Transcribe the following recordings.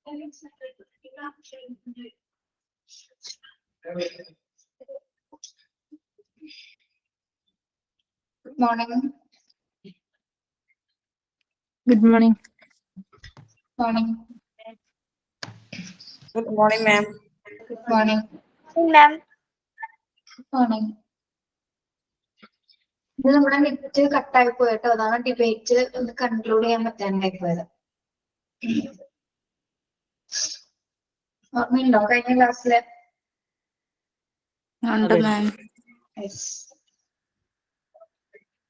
Good morning. Good morning. Morning. Good morning, ma'am. Good morning. Ma'am. Good morning. ഇത് നമ്മുടെ net കട്ടായി പോയിട്ടോ, അതാണ് ഡിബേറ്റ് ഒന്ന് കൺക്ലൂഡ് ചെയ്യാൻ പറ്റാണ്ടായി പോയത്. ഓർമ്മയുണ്ടോ കഴിഞ്ഞ ക്ലാസ്സില്? ഉണ്ട് മാം.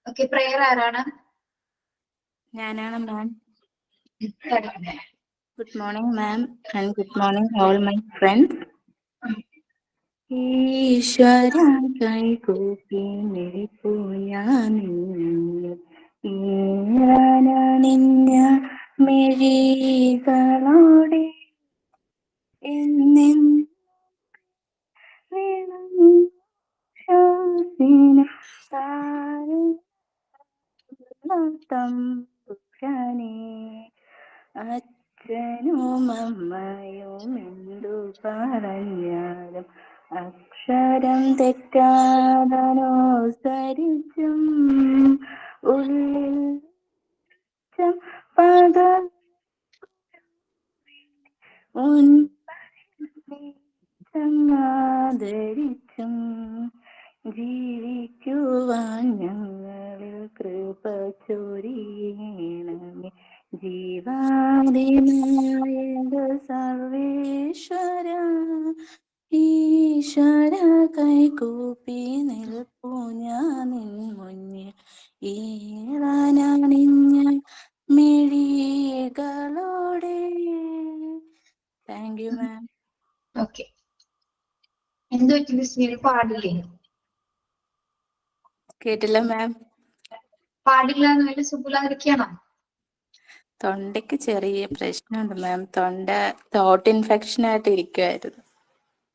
ഓക്കെ, പ്രെയർ ആരാണ്? ഞാനാണ് മാം. Good morning ma'am and good morning all my friends. ഈശ്വര കൈകൂപ്പി നിൽപ്പു ഞാൻ ഈറനണിഞ്ഞ മിഴികളോടെ എന്നെന്നും തമ്പുരാനേ അച്ഛനും അമ്മയും എന്തു പറഞ്ഞാലും അക്ഷരം തെറ്റാതനുസരിച്ചും ഉള്ളിൽ പക ചങ്ങാദരിച്ചും ജീവിക്കുവാൻ ഞങ്ങളിൽ കൃപ ചൊരിയണമേ ജീവാദിനായക സർവേശ്വര ഈശ്വര കൈകൂപ്പി നിൽപ്പു ഞാൻ നിൻ മുന്നിൽ ഈറാനണിഞ്ഞ മിഴികളോടെ. Thank you ma'am. ഓക്കെ, എന്ത് പറ്റി മിസ്സിന് പാടില്ലേ? കേട്ടില്ല മാം. പാടില്ല എന്ന് വേണ്ടി സുഖമില്ലാതിരിക്കണോ? തൊണ്ടയ്ക്ക് ചെറിയ പ്രശ്നമുണ്ട് മാം. തോട്ട് ഇൻഫെക്ഷൻ ആയിട്ട് ഇരിക്കുവായിരുന്നു.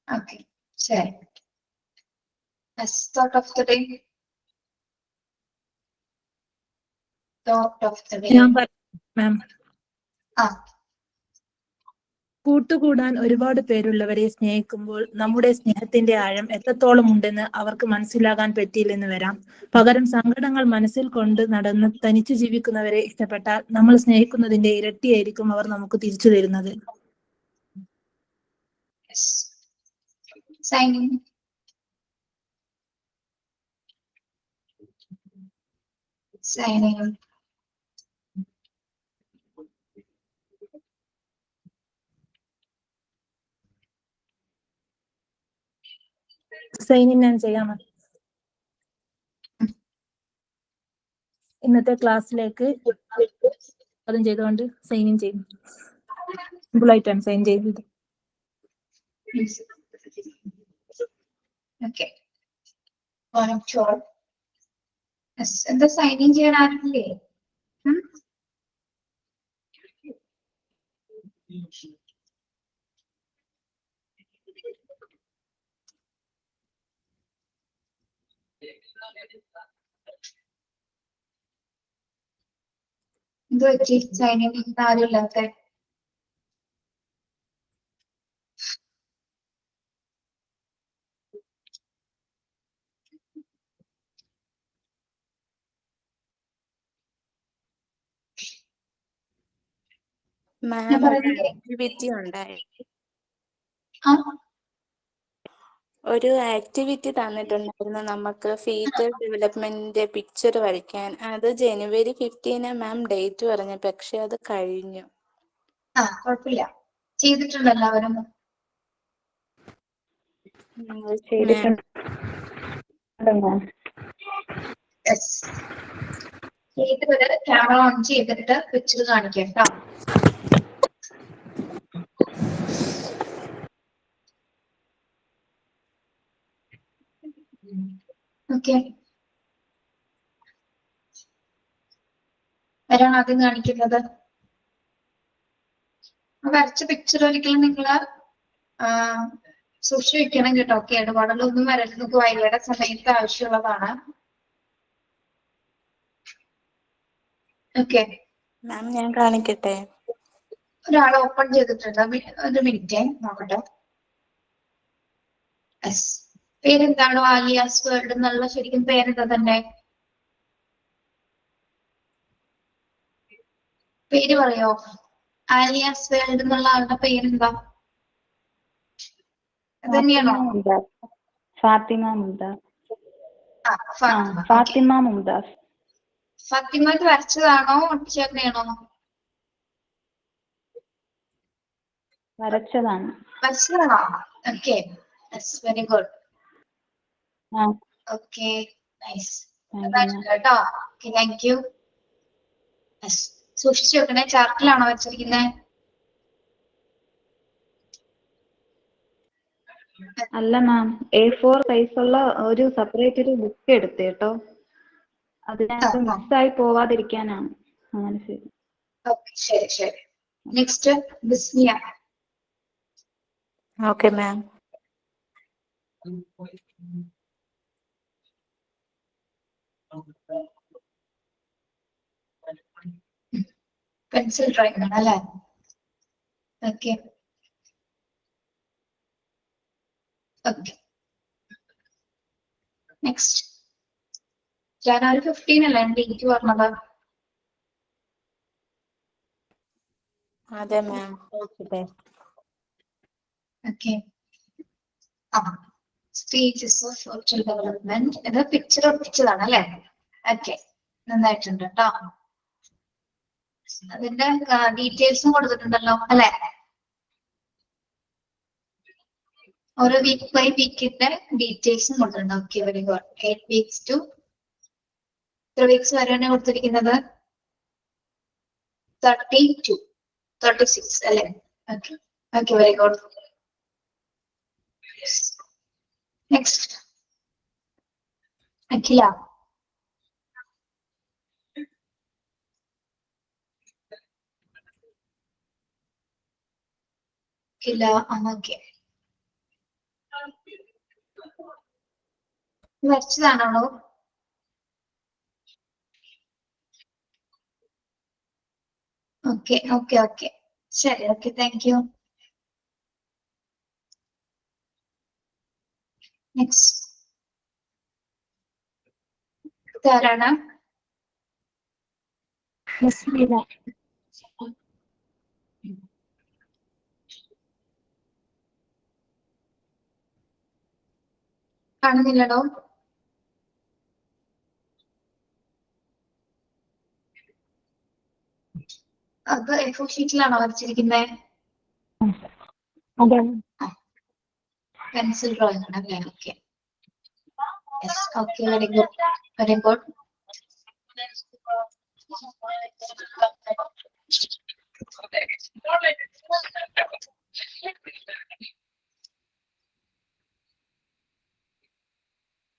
ഓക്കെ, ശരി. Thought of the day. Thought of the day. ഞാൻ മാം, ആ, കൂട്ടുകൂടാൻ ഒരുപാട് പേരുള്ളവരെ സ്നേഹിക്കുമ്പോൾ നമ്മുടെ സ്നേഹത്തിന്റെ ആഴം എത്രത്തോളം ഉണ്ടെന്ന് അവർക്ക് മനസ്സിലാകാൻ പറ്റിയില്ലെന്ന് വരാം. പകരം സങ്കടങ്ങൾ മനസ്സിൽ കൊണ്ട് നടന്ന് തനിച്ചു ജീവിക്കുന്നവരെ ഇഷ്ടപ്പെട്ടാൽ നമ്മൾ സ്നേഹിക്കുന്നതിന്റെ ഇരട്ടിയായിരിക്കും അവർ നമുക്ക് തിരിച്ചു തരുന്നത്. signing. Signing. സൈൻ ഇൻ ഞാൻ ചെയ്യാമോ? ഇന്നത്തെ ക്ലാസ്സിലേക്ക് അതും ചെയ്തുകൊണ്ട് സൈൻ ഇൻ ചെയ്യും. സിമ്പിൾ ആയിട്ടാണ് സൈൻ ചെയ്തത്. ഓക്കെ, എന്താ സൈൻ ഇൻ ചെയ്യാൻ ആരില്ലേ? എന്ത് പറ്റി സൈൻ ഇൻ ചെയ്യുന്ന ആരും ഇല്ലാത്ത? മാം ആക്ടിവിറ്റി ഉണ്ടായി. ഒരു ആക്ടിവിറ്റി തന്നിട്ടുണ്ടായിരുന്നു നമുക്ക് ഫീറ്റൽ ഡെവലപ്മെന്റിന്റെ പിക്ചർ വരയ്ക്കാൻ. അത് January 15 മാം ഡേറ്റ് പറഞ്ഞു, പക്ഷെ അത് കഴിഞ്ഞു. ആ, കുഴപ്പമില്ല, ചെയ്തിട്ടുണ്ട് എല്ലാവരും. ചെയ്തവര് ക്യാമറ ഓൺ ചെയ്തിട്ട് പിക്ചർ കാണിക്കാം കേട്ടോ. ഓക്കെ, ആരാണ് ആദ്യം കാണിക്കുന്നത്? വരച്ച പിക്ചർ ഒരിക്കലും നിങ്ങള് സൂക്ഷിച്ചു വെക്കണം കേട്ടോ. കേടുപാടുകളൊന്നും വരരുത്. നമുക്ക് വൈകിയുടെ സമയത്ത് ആവശ്യമുള്ളതാണ്. ഓക്കെ മാം ഞാൻ കാണിക്കട്ടെ? ഒരാൾ ഓപ്പൺ ചെയ്തിട്ടുണ്ട്. ഒരു മിനിറ്റ് നോക്കട്ടെ. യെസ്. പേരെന്താണോ ആലിയാസ് വേൾഡ് എന്നുള്ള ശരിക്കും പേരെന്താ തന്നെ? പേര് പറയോ? ആലിയാസ് വേൾഡ് എന്നുള്ള ആളുടെ പേരെന്താ? തന്നെയാണോ? ഫാത്തിമ മുംതാസ്. ആ, ഫാത്തിമ. ഫാത്തിമ മുംതാസ്. ഫാത്തിമ ഇത് വരച്ചതാണോ ഒട്ടിച്ചേർന്നെയാണോ? വരച്ചതാണ്. വരച്ചതാണോ? Okay, very good. Okay, nice. കേട്ടോ. Okay, thank you. സൂക്ഷിച്ചു വെക്കണേ. ചാർട്ടിലാണോ വെച്ചിരിക്കുന്നത്? അല്ല മാം, A4 സൈസുള്ള ഒരു സെപ്പറേറ്റ് ഒരു ബുക്ക് എടുത്ത് കേട്ടോ. അതിനകത്ത് മിക്സായി പോവാതിരിക്കാനാണ്. അങ്ങനെ ശരി. ഓക്കെ, ശരി ശരി. Next Bismiya. Okay ma'am. Pencil drawing ആണ് അല്ലേ? Okay okay. നെക്സ്റ്റ് ജനുവരി 15 അല്ലേ ഡേറ്റ് പറഞ്ഞത്? അതെ മാം. ഓക്കെ. ആ, സ്റ്റേജസ് ഓഫ് സോഷ്യൽ ഡെവലപ്മെന്റ്. ഇത് പിക്ചർ ഒട്ടിച്ചതാണ് അല്ലേ? ഓക്കെ, നന്നായിട്ടുണ്ട് കേട്ടോ. അതിന്റെ ഡീറ്റെയിൽസും കൊടുത്തിട്ടുണ്ടല്ലോ അല്ലെ? ഓരോ വീക്ക് ബൈ വീക്കിന്റെ ഡീറ്റെയിൽസും കൊടുത്തിട്ടുണ്ട്. Okay, very good. 8 weeks to എത്ര വീക്സ് വരെയാണ് കൊടുത്തിരിക്കുന്നത്? 32, 36 അല്ലെ? Okay okay, very good. Next Akhila. Akhila, okay. വരച്ചതാണോ? ഓക്കെ ഓക്കെ ഓക്കെ, ശരി. Okay, thank you. നെക്സ്റ്റ് ഇതാരാണ്? കാണുന്നില്ലടോ? അത് A4 ഷീറ്റിലാണോ വരച്ചിരിക്കുന്നത്? പെൻസിൽ ഡ്രോയിങ് ആണ് അല്ലേ? Okay okay, very good very good.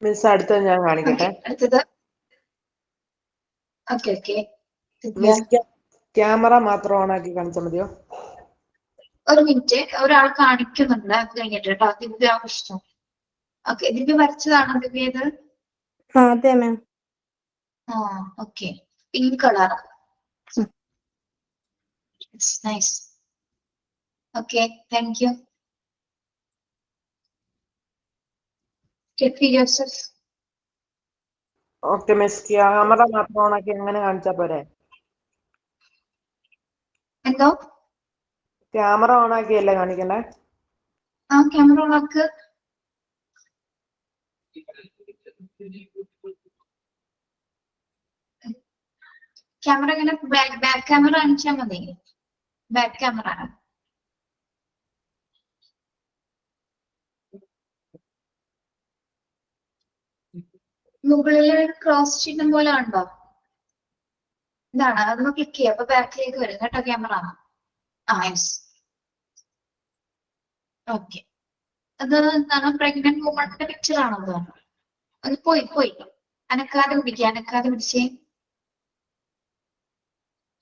Miss അടുത്തത് ഞാൻ കാണിക്കട്ടെ. അടുത്തത് ഓക്കെ ഓക്കെ. മിസ് ക്യാമറ മാത്രം ഓൺ ആക്കി കാണിച്ചാൽ മതിയോ? ഒരു മിനിറ്റ്, ഒരാൾ കാണിക്കുന്നുണ്ട്. അത് കഴിഞ്ഞിട്ട് കേട്ടോ. ദിവ്യ ഇഷ്ടം. ഓക്കെ, ദിവ്യ വരച്ചതാണോ ദിവ്യ ഇത്? അതെ മാം. ആ, okay. Pink colour. Nice. Okay, thank you. Joseph. Okay miss, camera മാത്രം ഓൺ ആക്കി എങ്ങനെ കാണിച്ചാ പോരെ? എന്തോ? ക്യാമറ ഓൺ ആക്കിയല്ലേ കാണിക്കണ്ടേ? ആ, ക്യാമറ ഓണാക്ക്. ക്യാമറ ഇങ്ങനെ ബാക്ക് ക്യാമറ കാണിച്ചാൽ മതി. Back camera. മുകളിൽ ക്രോസ് ചിഹ്നം പോലെ ഉണ്ടോ? ഇതാണ്. അതൊന്ന് ക്ലിക്ക് ചെയ്യാം. അപ്പൊ ബാക്കിലേക്ക് വരും കേട്ടോ ക്യാമറ. ആ, യെസ്. ഓക്കെ. അത് എന്താണ്? പ്രഗ്നന്റ് വുമണിന്റെ പിക്ചർ ആണോ അത്? അത് പോയി അനക്കാതെ പിടിക്കുക. അനക്കാതെ പിടിച്ചേ.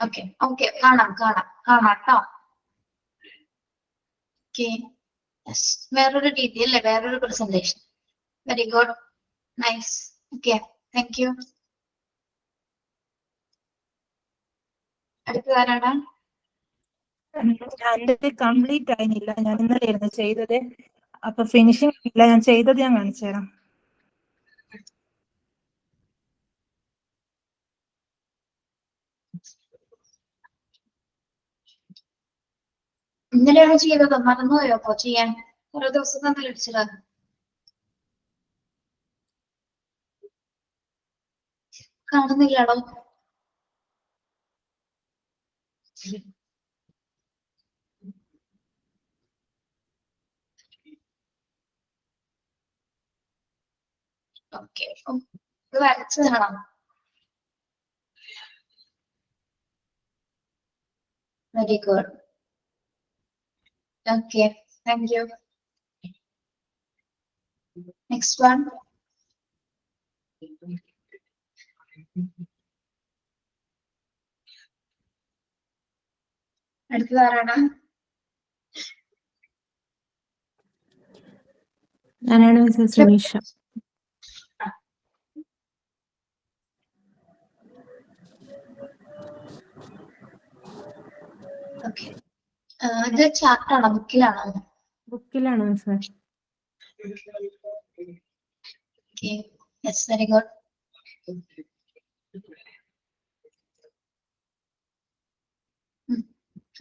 ഓക്കെ ഓക്കെ, കാണാം കേട്ടോ. Okay, yes. വേറൊരു രീതി അല്ലേ? വേറൊരു presentation. Very good, nice. Okay, thank you. അടുത്തതാരാണ്? എന്റെ കംപ്ലീറ്റ് ആയിരുന്നില്ല. ഞാൻ ഇന്നലെയായിരുന്നു ചെയ്തത്. അപ്പൊ ഫിനിഷിംഗ് ഇല്ല. ഞാൻ ചെയ്തത് ഞാൻ കാണിച്ചു തരാം. ഇന്നലെയാണ് ചെയ്തത്. മറന്നുപോയോ അപ്പൊ ചെയ്യാൻ? കുറെ ദിവസം തന്നെ അടിച്ചതാ. കാണുന്നില്ലടോ. ഓക്കെ, ഇത് വരച്ചതാണോ? Very good. Okay, thank you. Next one. അടുത്തത് ആരാണ്? ഞാനാണ് മിസ്സസ് സുനീഷ. ഓക്കെ, ഇത് ചാർട്ടാണോ ബുക്കിലാണോ? ബുക്കിലാണ് miss. Okay, yes, very good.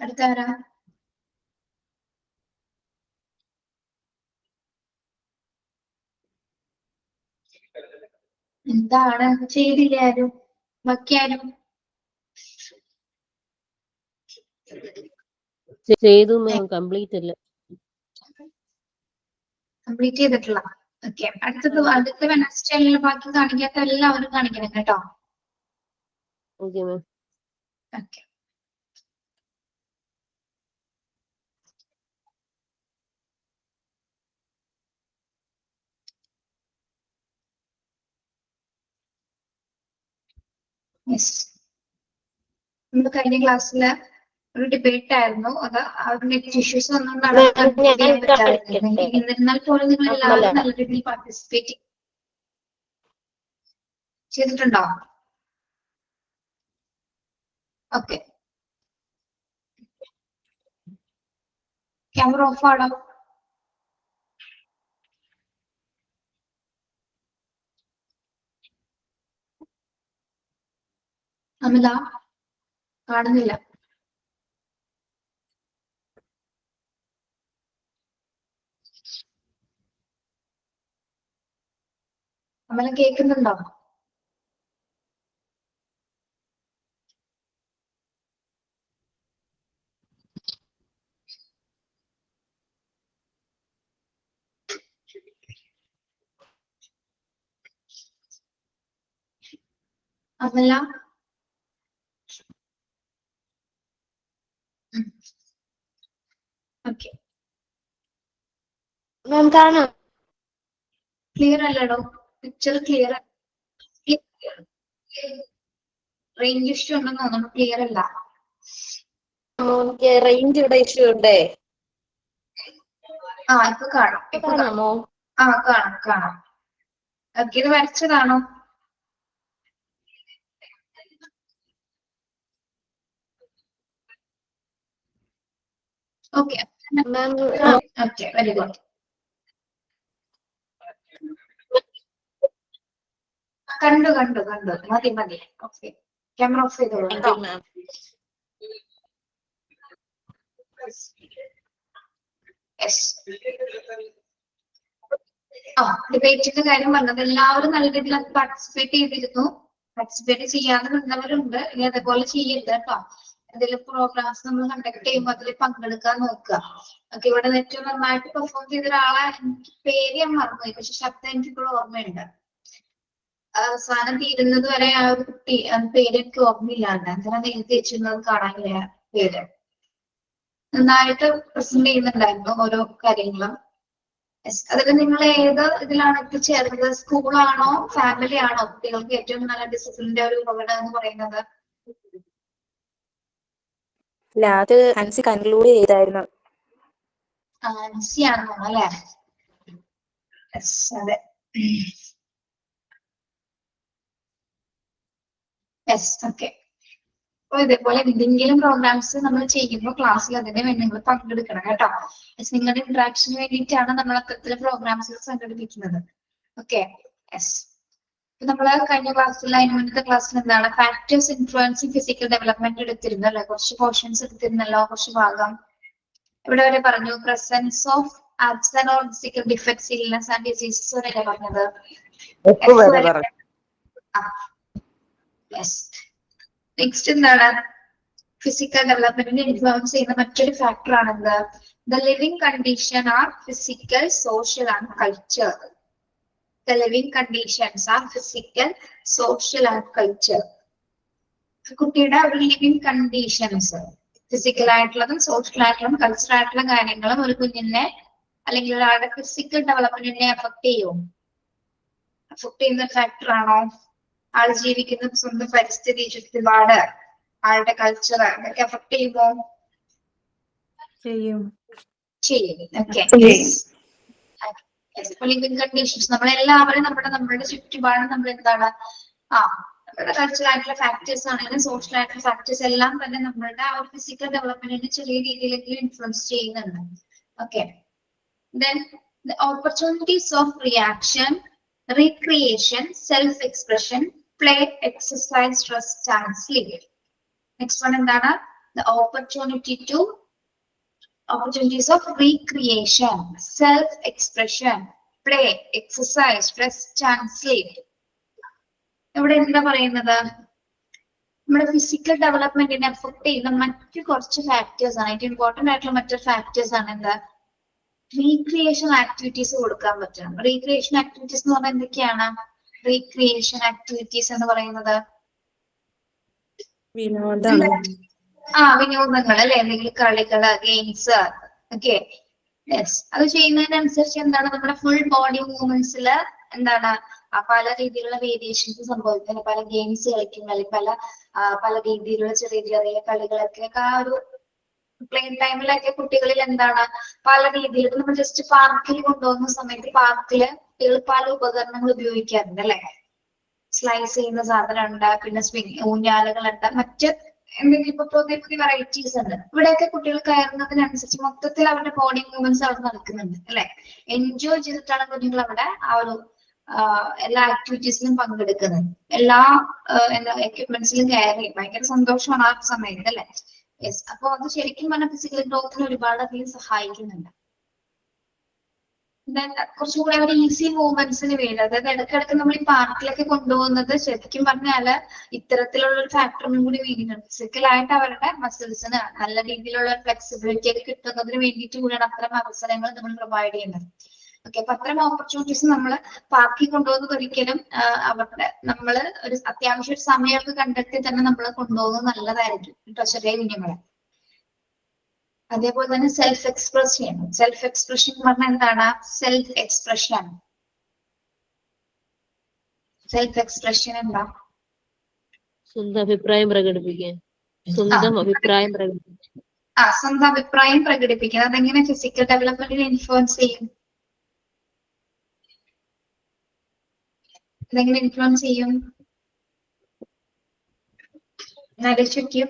അടുത്ത ആരാ? എന്താണ് ചെയ്തില്ലേ ആരും? ബാക്കി ആരും? ചെയ്തു മാം, കംപ്ലീറ്റ് അല്ല. കംപ്ലീറ്റ് ചെയ്തിട്ടില്ല. ഓക്കെ, അടുത്ത വെനസ്ഡേയിൽ ബാക്കി കാണിക്കാത്ത എല്ലാവരും കാണിക്കണം കേട്ടോ. Okay ma'am. Okay, yes. നമ്മൾ കഴിഞ്ഞ ക്ലാസ്സില് ഒരു ഡിബേറ്റ് ആയിരുന്നു. അത് നെറ്റ് ഇഷ്യൂസ് വന്നുകൊണ്ടാണ് കൺക്ലൂഡ് ചെയ്യാൻ പറ്റാതിരുന്നത്. എന്നിരുന്നാൽ പോലും നിങ്ങൾ എല്ലാവരും നല്ല രീതിയിൽ പാർട്ടിസിപ്പേറ്റ് ചെയ്തിട്ടുണ്ടോ? ഓക്കെ, ക്യാമറ ഓഫ് ആണോ? അമില, കാണുന്നില്ല. അമല കേൾക്കുന്നുണ്ടോ? അമല, ഓക്കെ, മാം കാണാം. ക്ലിയർ അല്ലടോ, പിക്ചർ ക്ലിയർ. റേഞ്ച് ഇഷ്യൂ ഉണ്ടെന്ന് തോന്നുന്നു, ക്ലിയർ അല്ല. റേഞ്ച് ഇവിടെ ഇഷ്യൂ ഉണ്ടേ. ഇപ്പൊ കാണാം. കാണാമോ? കാണാം. ഓക്കെ, ഇത് വരച്ചതാണോ? Okay, okay, very good. കണ്ടു. മതി. ഓക്കെ, ക്യാമറ ഓഫ് ചെയ്തോളൂ കേട്ടോ. ഡിബേറ്റിന്റെ കാര്യം പറഞ്ഞത് എല്ലാവരും നല്ല രീതിയിൽ പാർട്ടിസിപ്പേറ്റ് ചെയ്തിരുന്നു. പാർട്ടിസിപ്പേറ്റ് ചെയ്യാതെ നിന്നവരുണ്ട്. ഇനി അതേപോലെ ചെയ്യരുത് കേട്ടോ. എന്തെങ്കിലും പ്രോഗ്രാംസ് നമ്മൾ കണ്ടക്ട് ചെയ്യുമ്പോൾ അതിൽ പങ്കെടുക്കാൻ നോക്കുക. ഓക്കെ, ഇവിടെ ഏറ്റവും നന്നായിട്ട് പെർഫോം ചെയ്ത ഒരാളെ, എനിക്ക് പേര് ഞാൻ മറന്നുപോയി, പക്ഷെ ശബ്ദം എനിക്കിപ്പോഴും ഓർമ്മയുണ്ട്. അവസാനം തീരുന്നത് വരെ ആ ഒരു കുട്ടി, പേര് എനിക്ക് ഓർമ്മയില്ലാണ്ട് എന്തിനാണ് എഴുതി വെച്ചിരുന്നത് കാണാനില്ല. പേര് നന്നായിട്ട് പ്രസന്റ് ചെയ്യുന്നുണ്ടായിരുന്നു ഓരോ കാര്യങ്ങളും. അതിൽ നിങ്ങൾ ഏത് ഇതിലാണ് എത്തിച്ചേർന്നത്? സ്കൂളാണോ ഫാമിലി ആണോ കുട്ടികൾക്ക് ഏറ്റവും നല്ല ഡിസിപ്ലിന്റെ ഒരു ഉറവിടം എന്ന് പറയുന്നത്? ലാസ്റ്റ് അൻസി കൺക്ലൂഡ് ചെയ്തായിരുന്നു. ആൻസി ആണെന്നോ അല്ലേ? അതെ, യെസ്. ഓക്കെ, അപ്പൊ ഇതേപോലെ എന്തെങ്കിലും പ്രോഗ്രാംസ് നമ്മൾ ചെയ്യുമ്പോൾ ക്ലാസ്സിൽ അതിന് വേണ്ടി നിങ്ങൾ പങ്കെടുക്കണം കേട്ടോ. നിങ്ങളുടെ ഇന്ററാക്ഷന് വേണ്ടിയിട്ടാണ് നമ്മൾ അത്തരത്തിലുള്ള പ്രോഗ്രാംസ് സംഘടിപ്പിക്കുന്നത്. Okay, yes. നമ്മള് കഴിഞ്ഞ ക്ലാസ്സിൽ അതിന് മുന്നത്തെ ക്ലാസ്സിൽ എന്താണ് ഫാക്ടേഴ്സ് ഇൻഫ്ലുവൻസിങ് ഫിസിക്കൽ ഡെവലപ്മെന്റ് എടുത്തിരുന്നു അല്ലെ? കുറച്ച് പോർഷൻസ് എടുത്തിരുന്നല്ലോ, കുറച്ച് ഭാഗം. ഇവിടെ വരെ പറഞ്ഞു presence of absent or physical defects, illness and diseases വരെയല്ലേ പറഞ്ഞത്? നെക്സ്റ്റ് എന്താണ് ഫിസിക്കൽ ഡെവലപ്മെന്റിനെ ഇൻഫ്ലുവൻസ് ചെയ്യുന്ന മറ്റൊരു ഫാക്ടർ ആണെന്ത്? The living condition are physical, social and culture. The living conditions are physical, social and culture. കുട്ടിയുടെ ഒരു ലിവിംഗ് കണ്ടീഷൻസ് ഫിസിക്കൽ ആയിട്ടുള്ളതും സോഷ്യൽ ആയിട്ടുള്ളതും കൾച്ചറൽ ആയിട്ടുള്ള കാര്യങ്ങളും ഒരു കുഞ്ഞിനെ അല്ലെങ്കിൽ ഒരാളുടെ ഫിസിക്കൽ ഡെവലപ്മെന്റിനെ അഫക്ട് ചെയ്യും. അഫക്ട് ചെയ്യുന്ന ഫാക്ടർ ആണോ? ആൾ ജീവിക്കുന്ന സ്വന്തം പരിസ്ഥിതി, ചുറ്റുപാട്, ആളുടെ കൾച്ചർ അതൊക്കെ അഫക്ട് ചെയ്യുമോ? ചെയ്യും. ഓക്കെ. ലിവിംഗ് കണ്ടീഷൻസ് നമ്മളെല്ലാവരും നമ്മുടെ ചുറ്റുപാട് നമ്മൾ എന്താണ് നമ്മുടെ കൾച്ചറൽ ആയിട്ടുള്ള ഫാക്ടേഴ്സ് ആണെങ്കിലും സോഷ്യൽ ആയിട്ടുള്ള ഫാക്ടേഴ്സ് എല്ലാം തന്നെ നമ്മളുടെ ആ ഒരു ഫിസിക്കൽ ഡെവലപ്മെന്റിനെ ചെറിയ രീതിയിലെങ്കിലും ഇൻഫ്ലുവൻസ് ചെയ്യുന്നുണ്ട്. Okay, then the opportunities of reaction, recreation, self expression, play, exercise, rest and sleep. Next one എന്താണ്? The opportunities of recreation, self-expression, play, exercise, rest and sleep. ഇവിടെ എന്താ പറയുന്നത്? നമ്മുടെ ഫിസിക്കൽ ഡെവലപ്മെന്റിനെ അഫക്ട് ചെയ്യുന്ന മറ്റു കുറച്ച് ഫാക്ടേഴ്സ് ആണ്. ഏറ്റവും ഇമ്പോർട്ടന്റ് ആയിട്ടുള്ള മറ്റൊരു ഫാക്ടേഴ്സ് ആണ് എന്താ? റീക്രിയേഷൻ ആക്ടിവിറ്റീസ് കൊടുക്കാൻ പറ്റണം. റീക്രിയേഷൻ ആക്ടിവിറ്റീസ് എന്ന് പറഞ്ഞാൽ എന്തൊക്കെയാണ്? റീക്രിയേഷൻ ആക്ടിവിറ്റീസ് എന്ന് പറയുന്നത് വിനോദങ്ങൾ അല്ലെ, എന്തെങ്കിലും കളികള്, ഗെയിംസ്. Okay, yes. അത് ചെയ്യുന്നതിനനുസരിച്ച് എന്താണ് നമ്മുടെ ഫുൾ ബോഡി മൂവ്മെന്റ്സിൽ എന്താണ് പല രീതിയിലുള്ള വേരിയേഷൻസ് സംഭവിക്കുന്നത്. പല ഗെയിംസ് കളിക്കും അല്ലെങ്കിൽ പല രീതിയിലുള്ള ചെറിയ ചെറിയ കളികളൊക്കെ ആ ഒരു പ്ലേ ടൈമിലൊക്കെ കുട്ടികളിൽ എന്താണ് പല രീതിയിൽ. നമ്മൾ ജസ്റ്റ് പാർക്കിൽ കൊണ്ടുപോകുന്ന സമയത്ത് പാർക്കില് കുട്ടികൾ പല ഉപകരണങ്ങൾ ഉപയോഗിക്കാറുണ്ട് അല്ലെ? സ്ലൈസ് ചെയ്യുന്ന സാധനം ഉണ്ട്, പിന്നെ സ്വിംഗ് ഊഞ്ഞാലുകളുണ്ട്, മറ്റ് എന്തെങ്കിലും ഇപ്പൊ പുതിയ പുതിയ വെറൈറ്റീസ് ഉണ്ട്. ഇവിടെയൊക്കെ കുട്ടികൾ കയറുന്നതിനനുസരിച്ച് മൊത്തത്തിൽ അവരുടെ ബോഡി മൂവ്മെന്റ്സ് അവിടെ നടക്കുന്നുണ്ട് അല്ലെ? എൻജോയ് ചെയ്തിട്ടാണ് കുഞ്ഞുങ്ങൾ അവിടെ ആ ഒരു എല്ലാ ആക്ടിവിറ്റീസിലും പങ്കെടുക്കുന്നത്. എല്ലാ എക്യുപ്മെന്റ്സിലും കയറി ഭയങ്കര സന്തോഷമാണ് ആ സമയത്ത് അല്ലെ? യെസ്. അപ്പൊ അത് ശരിക്കും പറഞ്ഞ ഫിസിക്കൽ ഗ്രോത്തിന് ഒരുപാട് അധികം സഹായിക്കുന്നുണ്ട്. കുറച്ചുകൂടെ ഒരു ഈസി മൂവ്മെന്റ്സിന് വേണ്ടി, അതായത് ഇടയ്ക്കിടയ്ക്ക് നമ്മൾ ഈ പാർക്കിലൊക്കെ കൊണ്ടുപോകുന്നത് ശരിക്കും പറഞ്ഞാല് ഇത്തരത്തിലുള്ള ഒരു ഫാക്ടറിനും കൂടി വേണ്ടിയിട്ടുണ്ട്. ഫിസിക്കലായിട്ട് അവരുടെ മസിൽസിന് നല്ല രീതിയിലുള്ള ഫ്ലെക്സിബിലിറ്റി ഒക്കെ കിട്ടുന്നതിന് വേണ്ടിയിട്ട് കൂടിയാണ് അത്തരം അവസരങ്ങൾ നമ്മൾ പ്രൊവൈഡ് ചെയ്യുന്നത്. ഓക്കെ, അപ്പൊ അത്തരം ഓപ്പർച്യൂണിറ്റീസ് നമ്മൾ പാർക്കിൽ കൊണ്ടുപോകുന്നത് ഒരിക്കലും അവരുടെ നമ്മൾ ഒരു അത്യാവശ്യം ഒരു സമയമൊക്കെ കണ്ടെത്തി തന്നെ നമ്മൾ കൊണ്ടുപോകുന്നത് നല്ലതായിരിക്കും കേട്ടോ, ചെറിയ കുഞ്ഞുങ്ങളെ. അതേപോലെ തന്നെ സെൽഫ് എക്സ്പ്രസ് ചെയ്യണം. സെൽഫ് എക്സ്പ്രഷൻ എന്ന് പറഞ്ഞാൽ എന്താണ്? സെൽഫ് എക്സ്പ്രഷൻ എന്താ? സ്വന്തം അഭിപ്രായം പ്രകടിപ്പിക്കാൻ. സ്വന്തം അഭിപ്രായം പ്രകടിപ്പിക്കുന്നത്. അതെങ്ങനെ ഫിസിക്കൽ ഡെവലപ്മെന്റിനെ ഇൻഫ്ലുവൻസ് ചെയ്യും? അതെങ്ങനെ ഇൻഫ്ലുവൻസ് ചെയ്യും? ആലോചിക്കും.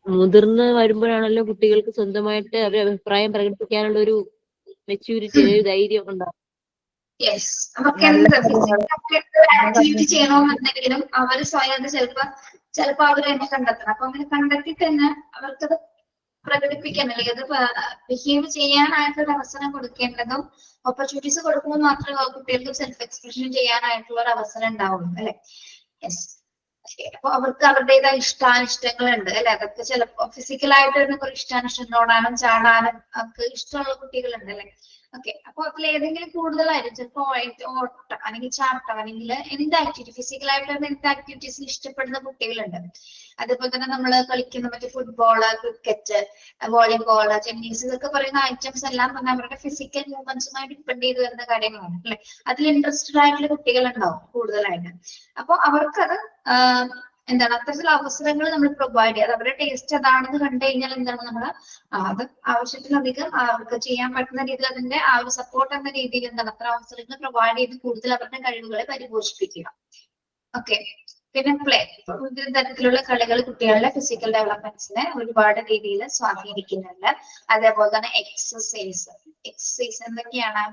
മുതിർന്ന് വരുമ്പോഴാണല്ലോ കുട്ടികൾക്ക് സ്വന്തമായിട്ട് അവരുടെ അഭിപ്രായം പ്രകടിപ്പിക്കാനുള്ള ഒരു മെച്യൂരിറ്റി, ഒരു ധൈര്യം ഉണ്ടാവും. യെസ്. നമുക്ക് എന്ത് ഫിസിക്കൽ ആക്ടിവിറ്റി ചെയ്യണമെന്നുണ്ടെങ്കിലും അവർ സ്വയം ചിലപ്പോ അവർ തന്നെ കണ്ടെത്തണം. അപ്പൊ അങ്ങനെ കണ്ടെത്തി തന്നെ അവർക്കത് പ്രകടിപ്പിക്കാൻ അല്ലെങ്കിൽ അത് ബിഹേവ് ചെയ്യാനായിട്ടുള്ള അവസരം കൊടുക്കേണ്ടതും ഓപ്പർച്യൂണിറ്റീസ് കൊടുക്കുമ്പോൾ മാത്രമേ കുട്ടികൾക്ക് സെൽഫ് എക്സ്പ്രഷൻ ചെയ്യാനായിട്ടുള്ള ഒരു അവസരം ഉണ്ടാവുള്ളൂ അല്ലെ? യെസ്. അപ്പൊ അവർക്ക് അവരുടേതായ ഇഷ്ടാനിഷ്ടങ്ങളുണ്ട് അല്ലെ? അതൊക്കെ ചിലപ്പോ ഫിസിക്കലായിട്ട് തന്നെ കുറെ ഇഷ്ടാനിഷ്ടങ്ങൾ, ഓടാനും ചാടാനും ഒക്കെ ഇഷ്ടമുള്ള കുട്ടികളുണ്ട് അല്ലെ? ഓക്കെ, അപ്പൊ അതിൽ ഏതെങ്കിലും കൂടുതലായിരിക്കും. ചിലപ്പോ ഓട്ടം അല്ലെങ്കിൽ ചാട്ടം അല്ലെങ്കിൽ എന്ത് ആക്ടിവിറ്റി ഫിസിക്കലായിട്ട് എന്ത് ആക്ടിവിറ്റീസിൽ ഇഷ്ടപ്പെടുന്ന കുട്ടികളുണ്ട്. അതേപോലെ തന്നെ നമ്മൾ കളിക്കുന്ന മറ്റേ ഫുട്ബോള്, ക്രിക്കറ്റ്, വോളിബോള്, ടെന്നീസ് ഇതൊക്കെ പറയുന്ന ഐറ്റംസ് എല്ലാം തന്നെ അവരുടെ ഫിസിക്കൽ മൂവ്മെന്റ്സുമായി ഡിപ്പെൻഡ് ചെയ്ത് വരുന്ന കാര്യങ്ങളാണ് അല്ലെ? അതിൽ ഇൻട്രസ്റ്റഡ് ആയിട്ടുള്ള കുട്ടികളുണ്ടാവും കൂടുതലായിട്ട്. അപ്പൊ അവർക്കത് എന്താണ് അത്തരത്തിലുള്ള അവസരങ്ങൾ നമ്മൾ പ്രൊവൈഡ് ചെയ്യുക. അവരുടെ ടേസ്റ്റ് അതാണെന്ന് കണ്ടു കഴിഞ്ഞാൽ എന്താണ് നമ്മൾ അത് ആവശ്യത്തിലധികം അവർക്ക് ചെയ്യാൻ പറ്റുന്ന രീതിയിൽ അതിന്റെ ആ ഒരു സപ്പോർട്ട് എന്ന രീതിയിൽ എന്താണ് അത്ര അവസരങ്ങൾ പ്രൊവൈഡ് ചെയ്ത് കൂടുതൽ അവരുടെ കഴിവുകളെ പരിപോഷിപ്പിക്കുക. ഓക്കെ, പിന്നെ പ്ലേ, വിവിധ തരത്തിലുള്ള കളികൾ കുട്ടികളുടെ ഫിസിക്കൽ ഡെവലപ്മെന്റ്സിനെ ഒരുപാട് രീതിയിൽ സ്വാധീനിക്കുന്നുണ്ട്. അതേപോലെ തന്നെ എക്സസൈസ് എന്തൊക്കെയാണ്?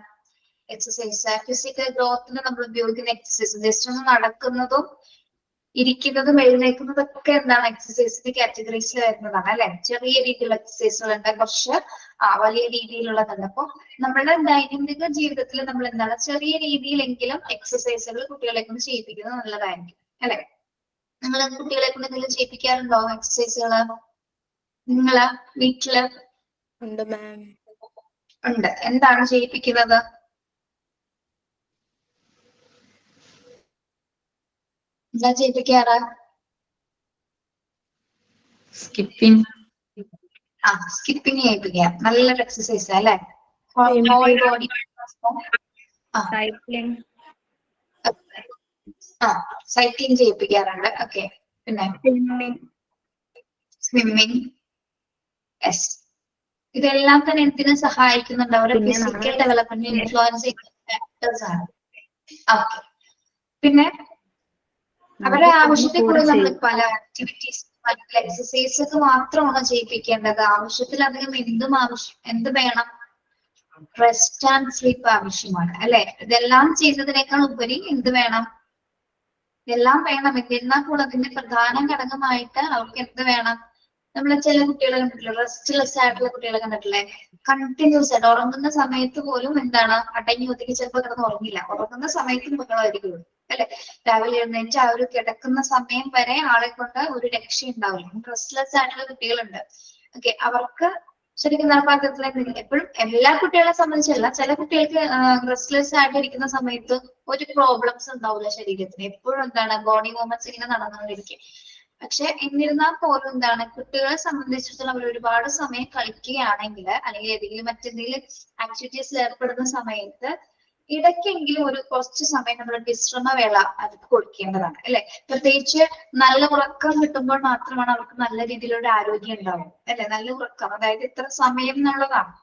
എക്സസൈസ് ഫിസിക്കൽ ഗ്രോത്തിന് നമ്മൾ ഉപയോഗിക്കുന്ന എക്സസൈസ്. ജസ്റ്റ് ഒന്ന് നടക്കുന്നതും ഇരിക്കുന്നതും എഴുന്നേക്കുന്നതും ഒക്കെ എന്താണ് എക്സസൈസിന്റെ കാറ്റഗറീസിൽ വരുന്നതാണ് അല്ലെ. ചെറിയ രീതിയിലുള്ള എക്സസൈസുകളുണ്ട്, കുറച്ച് വലിയ രീതിയിലുള്ളതുണ്ട്. അപ്പൊ നമ്മുടെ ദൈനംദിന ജീവിതത്തിൽ നമ്മൾ എന്താണ് ചെറിയ രീതിയിലെങ്കിലും എക്സസൈസുകൾ കുട്ടികളെ കൊണ്ട് ചെയ്യിപ്പിക്കുന്നത് നല്ലതായിരിക്കും അല്ലെ. നിങ്ങൾ കുട്ടികളെ കൊണ്ട് എന്തെങ്കിലും ചെയ്യിപ്പിക്കാറുണ്ടോ എക്സസൈസുകള്? നിങ്ങള് വീട്ടില് ഉണ്ട് മാം. ഉണ്ട്. എന്താണ് ചെയ്യിപ്പിക്കുന്നത്? എന്താ ചെയ്യിപ്പിക്കാറ്? Skipping, skipping ചെയ്യിപ്പിക്കാം. നല്ലൊരു എക്സസൈസ് അല്ലെ. Whole body. സൈക്ലിംഗ്. സൈക്ലിംഗ് ചെയ്യിപ്പിക്കാറുണ്ട്. ഓക്കെ. പിന്നെ സ്വിമ്മിങ്. യെസ്. ഇതെല്ലാം തന്നെ എന്തിനു സഹായിക്കുന്നുണ്ട്? അവരുടെ ഫിസിക്കൽ ഡെവലപ്മെന്റ് ഇൻഫ്ലുവൻസ് ചെയ്യുന്ന ഫാക്ടേഴ്സ് ആണ്. ഓക്കെ. പിന്നെ അവരുടെ ആവശ്യത്തിൽ കൂടെ നമ്മൾ പല ആക്ടിവിറ്റീസ് എക്സസൈസ് ഒക്കെ മാത്രമാണ് ചെയ്യിപ്പിക്കേണ്ടത്. ആവശ്യത്തിലധികം എന്ത് വേണം? റെസ്റ്റ് ആൻഡ് സ്ലീപ്പ് ആവശ്യമാണ് അല്ലെ. ഇതെല്ലാം ചെയ്യുന്നതിനേക്കാൾ ഉപരി എന്ത് വേണം? ഇതെല്ലാം വേണം. എന്നിരുന്നാൽ കൂടെ അതിന്റെ പ്രധാന ഘടകമായിട്ട് അവർക്ക് എന്ത് വേണം? നമ്മൾ ചില കുട്ടികളെ കണ്ടിട്ടില്ലേ, റെസ്റ്റ്ലെസ് ആയിട്ടുള്ള കുട്ടികളെ കണ്ടിട്ടില്ലേ? കണ്ടിന്യൂസ് ആയിട്ട് ഉറങ്ങുന്ന സമയത്ത് പോലും എന്താണ് അടങ്ങി ഒതുക്കി ചിലപ്പോൾ കിടന്ന് ഉറങ്ങില്ല. ഉറങ്ങുന്ന സമയത്തും മക്കളായിരിക്കും അല്ലെ. രാവിലെ എഴുന്നേറ്റ് ആ ഒരു കിടക്കുന്ന സമയം വരെ ആളെ കൊണ്ട് ഒരു രക്ഷ ഉണ്ടാവില്ല. റെസ്റ്റ്ലെസ് ആയിട്ടുള്ള കുട്ടികളുണ്ട്. ഓക്കെ. അവർക്ക് ശരിക്കും നടപ്പാക്കത്തില്ല. എപ്പോഴും എല്ലാ കുട്ടികളെ സംബന്ധിച്ചല്ല, ചില കുട്ടികൾക്ക് റെസ്റ്റ്ലെസ് ആയിട്ട് ഇരിക്കുന്ന സമയത്ത് ഒരു പ്രോബ്ലംസ് ഉണ്ടാവില്ല ശരീരത്തിന്. എപ്പോഴും എന്താണ് ബോഡി മൂവ്മെന്റ്സ് ഇങ്ങനെ നടന്നുകൊണ്ടിരിക്കും. പക്ഷെ എന്നിരുന്നാൽ പോലും എന്താണ് കുട്ടികളെ സംബന്ധിച്ചിടത്തോളം അവർ ഒരുപാട് സമയം കളിക്കുകയാണെങ്കിൽ അല്ലെങ്കിൽ ഏതെങ്കിലും മറ്റെന്തെങ്കിലും ആക്ടിവിറ്റീസിൽ ഏർപ്പെടുന്ന സമയത്ത് ഇടയ്ക്കെങ്കിലും ഒരു കുറച്ച് സമയം നമ്മൾ വിശ്രമവേള അവർക്ക് കൊടുക്കേണ്ടതാണ് അല്ലെ. പ്രത്യേകിച്ച് നല്ല ഉറക്കം കിട്ടുമ്പോൾ മാത്രമാണ് അവർക്ക് നല്ല രീതിയിലുള്ള ആരോഗ്യം ഉണ്ടാവും അല്ലെ. നല്ല ഉറക്കം, അതായത് ഇത്ര സമയം എന്നുള്ളതാണ്.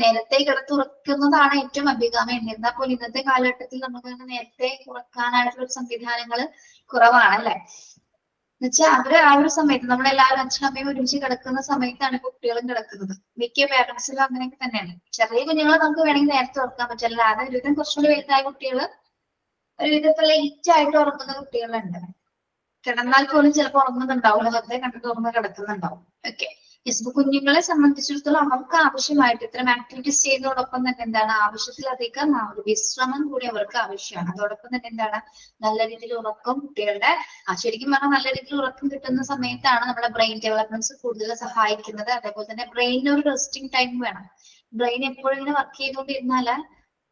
നേരത്തെ കിടത്തുറക്കുന്നതാണ് ഏറ്റവും അഭികാമ്യം. എന്നിരുന്നാൽ പോലും ഇന്നത്തെ കാലഘട്ടത്തിൽ നമുക്ക് നേരത്തെ ഉറക്കാനായിട്ടുള്ള സംവിധാനങ്ങൾ കുറവാണ് അല്ലെ. എന്നുവെച്ചാൽ അവര് ആ ഒരു സമയത്ത് നമ്മളെല്ലാവരും അച്ഛനും അമ്മയും ഒരുമിച്ച് കിടക്കുന്ന സമയത്താണ് കുട്ടികളും കിടക്കുന്നത്. മിക്ക പേരൻസിലും അങ്ങനെയൊക്കെ തന്നെയാണ്. ചെറിയ കുഞ്ഞുങ്ങളെ നമുക്ക് വേണമെങ്കിൽ നേരത്തെ ഉറക്കാൻ പറ്റും. അല്ലാതെ ഒരുവിധം കുറച്ചുകൂടി വലുതായ കുട്ടികള് ഒരുവിധത്തിൽ ലേറ്റ് ആയിട്ട് ഉറങ്ങുന്ന കുട്ടികളുണ്ട്. കിടന്നാൽ പോലും ചിലപ്പോൾ ഉറങ്ങുന്നുണ്ടാവും, വെറുതെ കണ്ടു തുറന്ന് കിടക്കുന്നുണ്ടാവും. ഓക്കെ. ഇപ്പൊ കുഞ്ഞുങ്ങളെ സംബന്ധിച്ചിടത്തോളം അവർക്ക് ആവശ്യമായിട്ട് ഇത്തരം ആക്ടിവിറ്റീസ് ചെയ്യുന്നതോടൊപ്പം തന്നെ എന്താണ് ആവശ്യത്തിലധികം വിശ്രമം കൂടി അവർക്ക് ആവശ്യമാണ്. അതോടൊപ്പം തന്നെ എന്താണ് നല്ല രീതിയിൽ ഉറക്കം കുട്ടികളുടെ ശരിക്കും പറഞ്ഞാൽ നല്ല രീതിയിൽ ഉറക്കം കിട്ടുന്ന സമയത്താണ് നമ്മുടെ ബ്രെയിൻ ഡെവലപ്മെന്റ്സ് കൂടുതൽ സഹായിക്കുന്നത്. അതേപോലെ തന്നെ ബ്രെയിനിന് ഒരു റെസ്റ്റിംഗ് ടൈം വേണം. ബ്രെയിൻ എപ്പോഴും ഇങ്ങനെ വർക്ക് ചെയ്തുകൊണ്ടിരുന്നാല്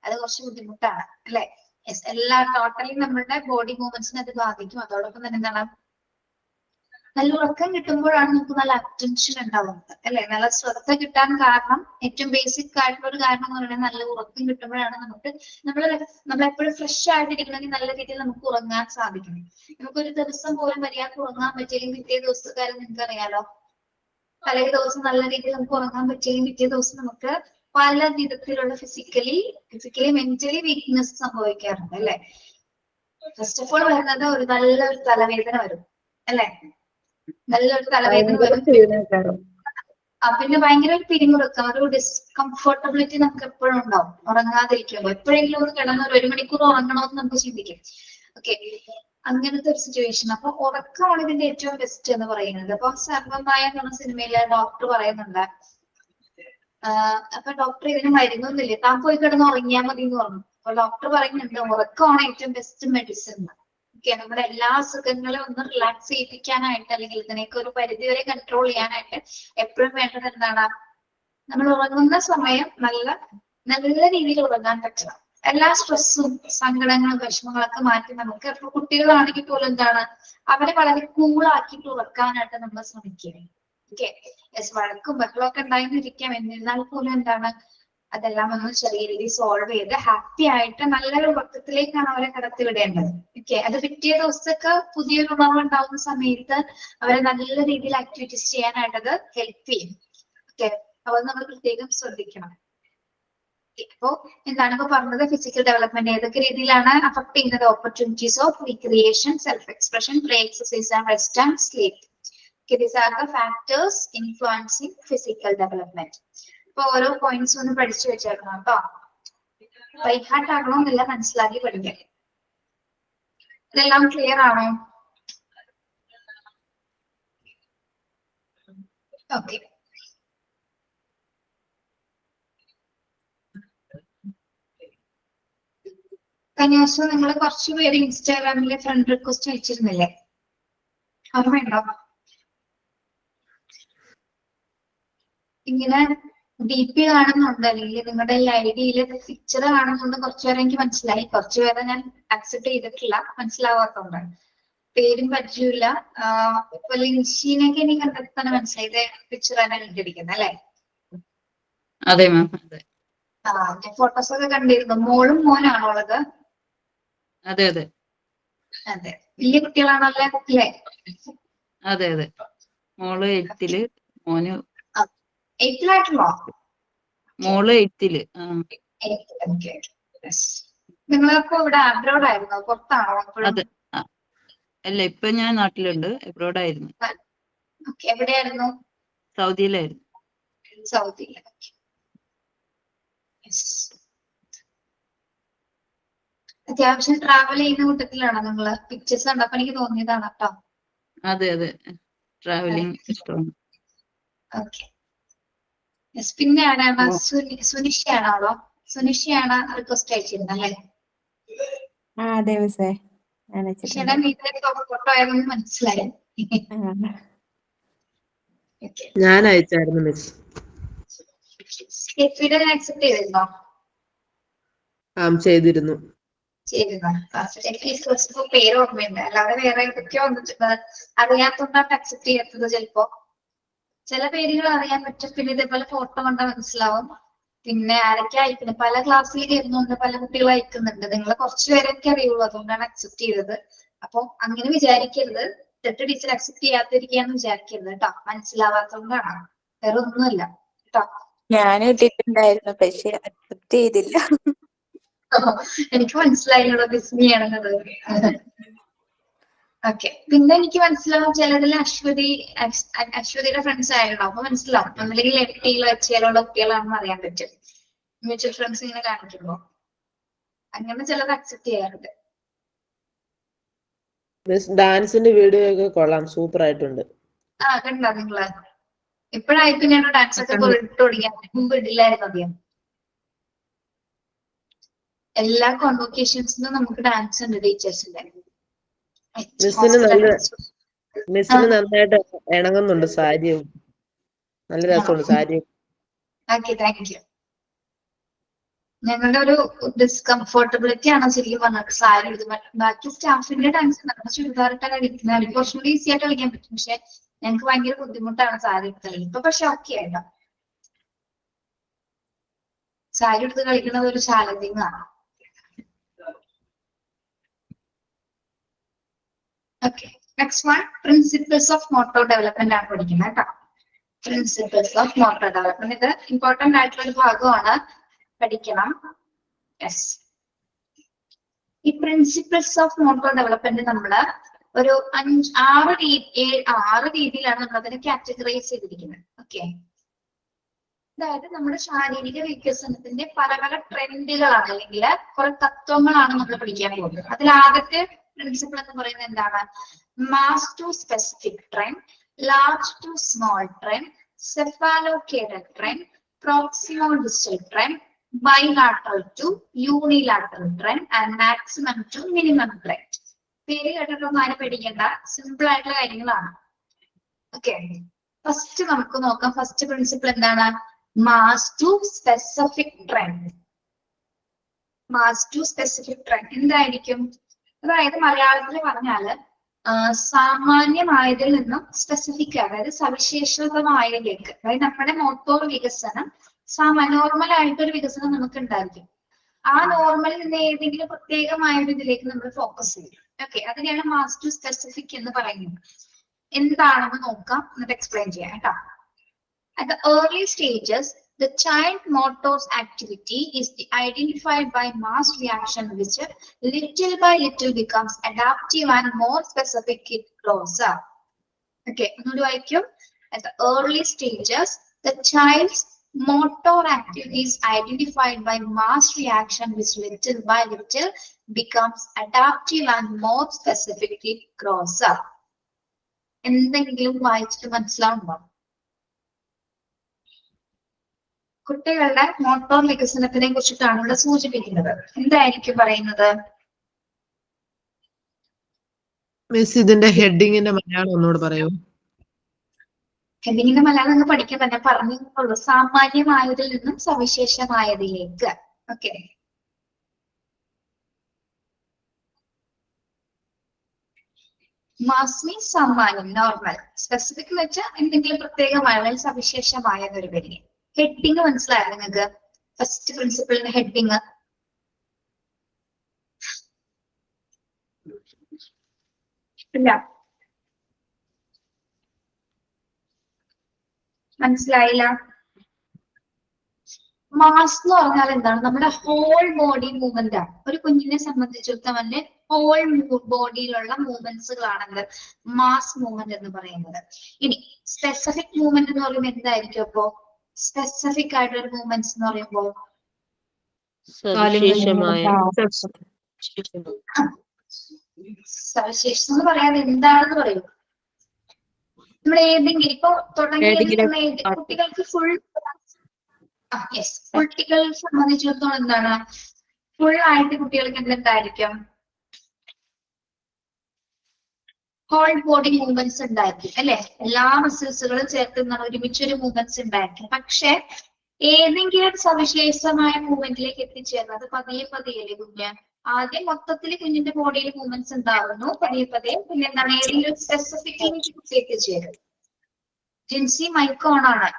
അത് കുറച്ച് ബുദ്ധിമുട്ടാണ് അല്ലെ. എല്ലാ ടോട്ടലി നമ്മുടെ ബോഡി മൂവ്മെന്റ്സിനെ അത് ബാധിക്കും. അതോടൊപ്പം തന്നെ എന്താണ് നല്ല ഉറക്കം കിട്ടുമ്പോഴാണ് നമുക്ക് നല്ല അറ്റൻഷൻ ഉണ്ടാവുന്നത് അല്ലെ. നല്ല ശ്രദ്ധ കിട്ടാൻ കാരണം ഏറ്റവും ബേസിക് ആയിട്ടുള്ള ഒരു കാരണം എന്ന് പറയുന്നത് നല്ല ഉറക്കം കിട്ടുമ്പോഴാണ് നമ്മളെപ്പോഴും ഫ്രഷ് ആയിട്ടിരിക്കണമെങ്കിൽ നല്ല രീതിയിൽ നമുക്ക് ഉറങ്ങാൻ സാധിക്കണം. നമുക്കൊരു ദിവസം പോലും മര്യാദക്ക് ഉറങ്ങാൻ പറ്റിയില്ലെങ്കിൽ പിറ്റേ ദിവസത്തെ കാര്യം നിങ്ങൾക്ക് അറിയാലോ. തലേ ദിവസം നല്ല രീതിയിൽ നമുക്ക് ഉറങ്ങാൻ പറ്റിയില്ലെങ്കിൽ പിറ്റേ ദിവസം നമുക്ക് പല വിധത്തിലുള്ള ഫിസിക്കലി മെന്റലി വീക്ക്നെസ് സംഭവിക്കാറുണ്ട് അല്ലെ. ഫസ്റ്റ് ഓഫ് ഓൾ വരുന്നത് ഒരു നല്ലൊരു തലവേദന വരും അല്ലെ. നല്ലൊരു തലവേദന വരും. പിന്നെ ഭയങ്കര ഒരു പിരിമുറുക്കം, ഒരു ഡിസ്കംഫർട്ടബിലിറ്റി നമുക്ക് എപ്പോഴും ഉണ്ടാവും ഉറങ്ങാതിരിക്കുമ്പോൾ. എപ്പോഴെങ്കിലും ഒന്ന് കിടന്ന് ഒരു മണിക്കൂർ ഉറങ്ങണമെന്ന് നമുക്ക് ചിന്തിക്കും. ഓക്കെ. അങ്ങനത്തെ ഒരു സിറ്റുവേഷൻ. അപ്പൊ ഉറക്കമാണ് ഇതിന്റെ ഏറ്റവും ബെസ്റ്റ് എന്ന് പറയുന്നത്. അപ്പൊ സർവമായ എന്ന സിനിമയിലെ ഡോക്ടർ പറയുന്നുണ്ട്, അപ്പൊ ഡോക്ടർ ഇതിന് മരുന്നൊന്നുമില്ല, താൻ പോയി കിടന്ന് ഉറങ്ങിയാൽ മതി എന്ന് പറഞ്ഞു. അപ്പൊ ഡോക്ടർ പറയുന്നുണ്ട് ഉറക്കമാണ് ഏറ്റവും ബെസ്റ്റ് മെഡിസിൻ. ഓക്കെ. നമ്മുടെ എല്ലാ അസുഖങ്ങളും ഒന്ന് റിലാക്സ് ചെയ്യിപ്പിക്കാനായിട്ട് അല്ലെങ്കിൽ ഇതിനൊക്കെ ഒരു പരിധി വരെ കൺട്രോൾ ചെയ്യാനായിട്ട് എപ്പോഴും വേണ്ടത് എന്താണ്? നമ്മൾ ഉറങ്ങുന്ന സമയം നല്ല രീതിയിൽ ഉറങ്ങാൻ പറ്റണം. എല്ലാ സ്ട്രെസ്സും സങ്കടങ്ങളും വിഷമങ്ങളൊക്കെ മാറ്റി നമുക്ക് ഇപ്പൊ കുട്ടികളാണെങ്കിൽ പോലും എന്താണ് അവരെ വളരെ കൂളാക്കിയിട്ട് ഉറക്കാനായിട്ട് നമ്മൾ ശ്രമിക്കുക. ഓക്കെ. വഴക്കും ബഹളമൊക്കെ ഉണ്ടായിരിക്കാം. എന്നിരുന്നാൽ പോലും എന്താണ് അതെല്ലാം ഒന്ന് ചെറിയ രീതിയിൽ സോൾവ് ചെയ്ത് ഹാപ്പി ആയിട്ട് നല്ലൊരു ഉറക്കത്തിലേക്കാണ് അവരെ കടത്തിവിടേണ്ടത്. ഓക്കെ. അത് പിറ്റേ ദിവസത്തേക്ക് പുതിയൊരു ഉണർവ് ഉണ്ടാവുന്ന സമയത്ത് അവരെ നല്ല രീതിയിൽ ആക്ടിവിറ്റീസ് ചെയ്യാനായിട്ട് അത് ഹെൽപ്പ് ചെയ്യും. ഓക്കെ. അപ്പൊ നമ്മൾ പ്രത്യേകം ശ്രദ്ധിക്കണം. അപ്പോ എന്താണ് ഇപ്പൊ പറഞ്ഞത്? ഫിസിക്കൽ ഡെവലപ്മെന്റ് ഏതൊക്കെ രീതിയിലാണ് അഫക്ട് ചെയ്യുന്നത്? Opportunities of recreation, self expression, play, exercise and rest and sleep. These are the factors influencing physical development. ഇപ്പൊ ഓരോ പോയിന്റ്സ് ഒന്ന് പഠിച്ചു വെച്ചേക്കണം കേട്ടോ. ബൈഹാർട്ട് ആകണമെന്നില്ല, മനസ്സിലാക്കി പഠിക്കാം. ഇതെല്ലാം ക്ലിയർ ആണോ? ഓക്കെ. കഴിഞ്ഞ ദിവസം നിങ്ങൾ കുറച്ച് പേര് ഇൻസ്റ്റാഗ്രാമിലെ ഫ്രണ്ട് റിക്വസ്റ്റ് അയച്ചിരുന്നില്ലേ? ഓർമ്മയുണ്ടോ? ഇങ്ങനെ DP കാണുന്നുണ്ട്, അല്ലെങ്കിൽ നിങ്ങളുടെ ഈ ID-യിൽ പിക്ചർ കാണുന്നുണ്ട്. കുറച്ചുപേരെ എനിക്ക് മനസ്സിലായി, കുറച്ചുപേരെ ഞാൻ അക്സെപ്റ്റ് ചെയ്തിട്ടില്ല, മനസ്സിലാവാത്തതുകൊണ്ട്. പേരും പരിചയമില്ല. ഇപ്പൊ ലിൻഷീനൊക്കെ എനിക്ക് കണ്ടപ്പോൾ തന്നെ മനസ്സിലായി പിക്ചർ തന്നെ കണ്ടിരിക്കുന്നത് അല്ലേ? അതെ മാം. അതെ. ഞാൻ ഫോട്ടോസ് ഒക്കെ കണ്ടിരുന്നു. മോളും മോനാണോ ഉള്ളത്? അതെ അതെ അതെ. വലിയ കുട്ടികളാണല്ലേ? അല്ലേ? അതെ അതെ. മോള് 8th, മോന് 8th ആയിട്ടുള്ളോ? മോള് 8th. നിങ്ങളിപ്പോ ഇവിടെ അബ്രോഡ് ആയിരുന്നോ? പുറത്താണോ? അതെ. അല്ല, ഇപ്പൊ ഞാൻ നാട്ടിലുണ്ട്. എബ്രോഡ് ആയിരുന്നു. എവിടെയായിരുന്നു? സൗദിയിലായിരുന്നു. സൗദിയില്. അത്യാവശ്യം ട്രാവൽ ചെയ്യുന്ന കൂട്ടത്തിലാണോ നിങ്ങള്? പിക്ചേഴ്സ് കണ്ടപ്പോ എനിക്ക് തോന്നിയതാണ് കേട്ടോ. അതെ അതെ. ട്രാവലിംഗ് ഇഷ്ടമാണ്. ഓക്കെ. പിന്നെ ആരാണ്? സുനിഷയാണോ? സുനിഷയാണ് റിക്വസ്റ്റ് അയച്ചിരുന്നത് അല്ലേ? അതെ മിസ്സേ. സുനിഷയുടെ വീട്ടിലേക്ക് ഫോട്ടോ ആയതൊന്നും മനസ്സിലായി. ഞാൻ അയച്ചായിരുന്നു മിസ്. ആക്സെപ്റ്റ് ചെയ്തിരുന്നോ? ചെയ്തിരുന്നു. ചെയ്തിരുന്നോ? പേര് ഓർമ്മയുണ്ട്, അല്ലാതെ വേറെ ഏതൊക്കെയോ അറിയാത്തോണ്ടാണ് അക്സെപ്റ്റ് ചെയ്യാത്തത്. ചിലപ്പോ ചില പേരുകൾ അറിയാൻ പറ്റും, പിന്നെ ഇതേപോലെ ഫോട്ടോ കണ്ടാൽ മനസ്സിലാവും. പിന്നെ ആരൊക്കെ അയക്കുന്നത്? പല ക്ലാസ്സിൽ കയറുന്നുണ്ട്, പല കുട്ടികൾ അയക്കുന്നുണ്ട്. നിങ്ങൾ കുറച്ച് പേരൊക്കെ അറിയുള്ളൂ, അതുകൊണ്ടാണ് അക്സെപ്റ്റ് ചെയ്തത്. അപ്പൊ അങ്ങനെ വിചാരിക്കരുത്, തെറ്റ് ടീച്ചർ അക്സെപ്റ്റ് ചെയ്യാതിരിക്കാന്ന് വിചാരിക്കരുത് കേട്ടോ. മനസ്സിലാവാത്തതുകൊണ്ടാണ്, വേറെ ഒന്നുമല്ല കേട്ടോ. ഞാനും ഇട്ടിട്ടുണ്ടായിരുന്നു, പക്ഷെ അക്സെപ്റ്റ് ചെയ്തില്ല. എനിക്ക് മനസ്സിലായില്ലോ ബിസ്മിയാണെന്നത്. ഓക്കെ. പിന്നെ എനിക്ക് മനസ്സിലാവും ചിലതിൽ അശ്വതിയുടെ ഫ്രണ്ട്സ് ആയിരുന്നു, അപ്പൊ മനസ്സിലാവും. ഒന്നില്ലെങ്കിൽ എട്ടിയിലോ എച്ചിയിലുള്ള കുട്ടികളാണെന്ന് അറിയാൻ പറ്റും, മ്യൂച്വൽ ഫ്രണ്ട്സ് ഇങ്ങനെ കാണിക്കുമ്പോ. അങ്ങനെ ചിലത് അക്സെപ്റ്റ് ചെയ്യാറുണ്ട്. മിസ് ഡാൻസിന്റെ വീഡിയോ ഒക്കെ കൊള്ളാം, സൂപ്പർ ആയിട്ടുണ്ട്. കണ്ടോ നിങ്ങള്? ഇപ്പോഴായിട്ട് ഞാൻ ഡാൻസ് ഒക്കെ ഇട്ട് തുടങ്ങിയാൽ മുമ്പ് ഇടില്ലായിരുന്നു അധികം. എല്ലാ കോൺവൊക്കേഷൻസിനും നമുക്ക് ഡാൻസ് ഉണ്ട് ടീച്ചേഴ്സിന്റെ. മിസ്സിന് നന്നായിട്ട് ഇണങ്ങുന്നുണ്ട് സാരിയും, നല്ല രസമുണ്ട് സാരിയും. Okay, thank U. ഞങ്ങളുടെ ഒരു ഡിസ്കംഫോർട്ടബിലിറ്റി ആണ് ശരിക്കും പറഞ്ഞിട്ട് സാരി എടുത്ത്. ബാക്കി സ്റ്റാഫിന്റെ ഡാൻസ് നമ്മുടെ ചുരിദാറിട്ടാണ് കളിക്കുന്നത്, അവർക്ക് കുറച്ചുകൂടി ഈസി ആയിട്ട് കളിക്കാൻ പറ്റും. പക്ഷെ ഞങ്ങൾക്ക് ഭയങ്കര ബുദ്ധിമുട്ടാണ് സാരി എടുത്ത് കളിക്കുന്നത്. ഇപ്പൊ പക്ഷെ ഓക്കെ ആയിട്ടോ. സാരി എടുത്ത് കളിക്കുന്നത് ഒരു ചാലഞ്ചിങ് ആണ്. Okay, next one principles of motor development ആണ് പഠിക്കുന്നത് കേട്ടോ. പ്രിൻസിപ്പിൾസ് ഓഫ് മോട്ടോർ ഡെവലപ്മെന്റ് ഇത് ഇമ്പോർട്ടന്റ് ആയിട്ടുള്ള ഒരു ഭാഗമാണ്, പഠിക്കണം. യെസ്. ഈ പ്രിൻസിപ്പിൾസ് ഓഫ് മോട്ടോർ ഡെവലപ്മെന്റ് നമ്മള് ഒരു 6 രീതിയിലാണ് നമ്മൾ അതിനെ കാറ്റഗറൈസ് ചെയ്തിരിക്കുന്നത്. ഓക്കെ, അതായത് നമ്മുടെ ശാരീരിക വികസനത്തിന്റെ പല പല ട്രെൻഡുകളാണ്, അല്ലെങ്കിൽ കുറെ തത്വങ്ങളാണ് നമ്മൾ പഠിക്കാൻ പോകുന്നത്. അതിൽ ആദ്യത്തെ പ്രിൻസിപ്പിൾ എന്ന് പറയുന്നത് എന്താണ്? Mass to specific trend, large to small trend, cephalocaudal trend, proximo distal trend, bilateral to unilateral trend and maximum to minimum trend. പേര് കേട്ടിട്ടൊന്നും ആരും പേടിക്കേണ്ട, സിമ്പിൾ ആയിട്ടുള്ള കാര്യങ്ങളാണ്. ഓക്കെ, ഫസ്റ്റ് നമുക്ക് നോക്കാം. ഫസ്റ്റ് പ്രിൻസിപ്പിൾ എന്താണ്? Mass to specific trend. Mass to specific trend എന്തായിരിക്കും? അതായത് മലയാളത്തിൽ പറഞ്ഞാല് സാമാന്യമായതിൽ നിന്നും സ്പെസിഫിക്, അതായത് സവിശേഷതമായതിലേക്ക്. അതായത് നമ്മുടെ മോട്ടോർ വികസനം നോർമൽ ആയിട്ടൊരു വികസനം നമുക്ക് ഉണ്ടായിരിക്കും. ആ നോർമലിൽ നിന്ന് ഏതെങ്കിലും പ്രത്യേകമായ ഒരു ഇതിലേക്ക് നമ്മൾ ഫോക്കസ് ചെയ്യും. ഓക്കെ, അതിനെയാണ് മാസ് ടു സ്പെസിഫിക് എന്ന് പറയുന്നത്. എന്താണെന്ന് നോക്കാം, എന്നിട്ട് എക്സ്പ്ലെയിൻ ചെയ്യാം കേട്ടോ. At the early stages, The child motor's activity is identified by mass reaction which little by little becomes adaptive and more specific it grows up. Okay, at the early stages, the child's motor activity is identified by mass reaction which little by little becomes adaptive and more specific it grows up. എന്തെങ്കിലും വായിച്ചിട്ട് മനസ്സിലാവുണ്ടോ? കുട്ടികളുടെ motor വികസനത്തിനെ കുറിച്ചിട്ടാണ് ഇവിടെ സൂചിപ്പിക്കുന്നത്. എന്തായിരിക്കും പറയുന്നത്? Miss ഇതിന്റെ ഹെഡിങ്ങിന്റെ മലയാളം ഒന്നുകൂടെ പറയൂ. ഹെഡിങ്ങിന്റെ മലയാളം നിങ്ങൾ പഠിക്കാൻ തന്നെ പറഞ്ഞുള്ളൂ. സാമാന്യമായതിൽ നിന്നും സവിശേഷമായതിലേക്ക്. ഓക്കെ, മാസ് മീൻസ് സാമാന്യം, നോർമൽ. സ്പെസിഫിക് എന്ന് വെച്ചാൽ എന്തെങ്കിലും പ്രത്യേകമായ സവിശേഷമായത് ഒരു വലിയ. ഹെഡിങ് മനസ്സിലായോ നിങ്ങൾക്ക്? ഫസ്റ്റ് പ്രിൻസിപ്പിളിന്റെ ഹെഡിങ് ഇല്ല, മനസ്സിലായില്ല? മാസ് എന്ന് പറഞ്ഞാൽ എന്താണ്? നമ്മുടെ ഹോൾ ബോഡി മൂവ്മെന്റ് ആണ്. ഒരു കുഞ്ഞിനെ സംബന്ധിച്ചിടത്തോളം ഹോൾ ബോഡിയിലുള്ള മൂവ്മെന്റ്സുകളാണ് മാസ് മൂവ്മെന്റ് എന്ന് പറയുന്നത്. ഇനി സ്പെസിഫിക് മൂവ്മെന്റ് എന്ന് പറയുമ്പോൾ എന്തായിരിക്കും? അപ്പോ സ്പെസിഫിക് ആയിട്ടുള്ള മൂവ്മെന്റ്സ് എന്ന് പറയുമ്പോൾ സവിശേഷം എന്ന് പറയാതെ എന്താണെന്ന് പറയൂ. നമ്മൾ ഏതെങ്കിലും ഇപ്പൊ തുടങ്ങിയ കുട്ടികൾക്ക് കുട്ടികളെ സംബന്ധിച്ചിടത്തോളം എന്താണ്? ഫുൾ ആയിട്ട് കുട്ടികൾക്ക് എന്തുണ്ടായിരിക്കും? ഹോൾ ബോഡി മൂവ്മെന്റ്സ് ഉണ്ടായിരിക്കും അല്ലെ? എല്ലാ മസിൽസുകളും ചേർത്ത് ഒരുമിച്ചൊരു മൂവ്മെന്റ്സ് ഉണ്ടായിരിക്കും. പക്ഷെ ഏതെങ്കിലും സവിശേഷമായ മൂവ്മെന്റിലേക്ക് എത്തിച്ചേർന്നത് പതിയെ പതിയല്ലേ കുഞ്ഞ്? ആദ്യം മൊത്തത്തിൽ കുഞ്ഞിന്റെ ബോഡിയിൽ മൂവ്മെന്റ്സ് ഉണ്ടാകുന്നു, പതിയെ പതിയെ. പിന്നെ എന്താണ്? ഏതെങ്കിലും സ്പെസിഫിക്കിലേക്ക് കുട്ടി എത്തിച്ചേരും. ജിൻസി മൈക്ക് ഓൺ ആണ്.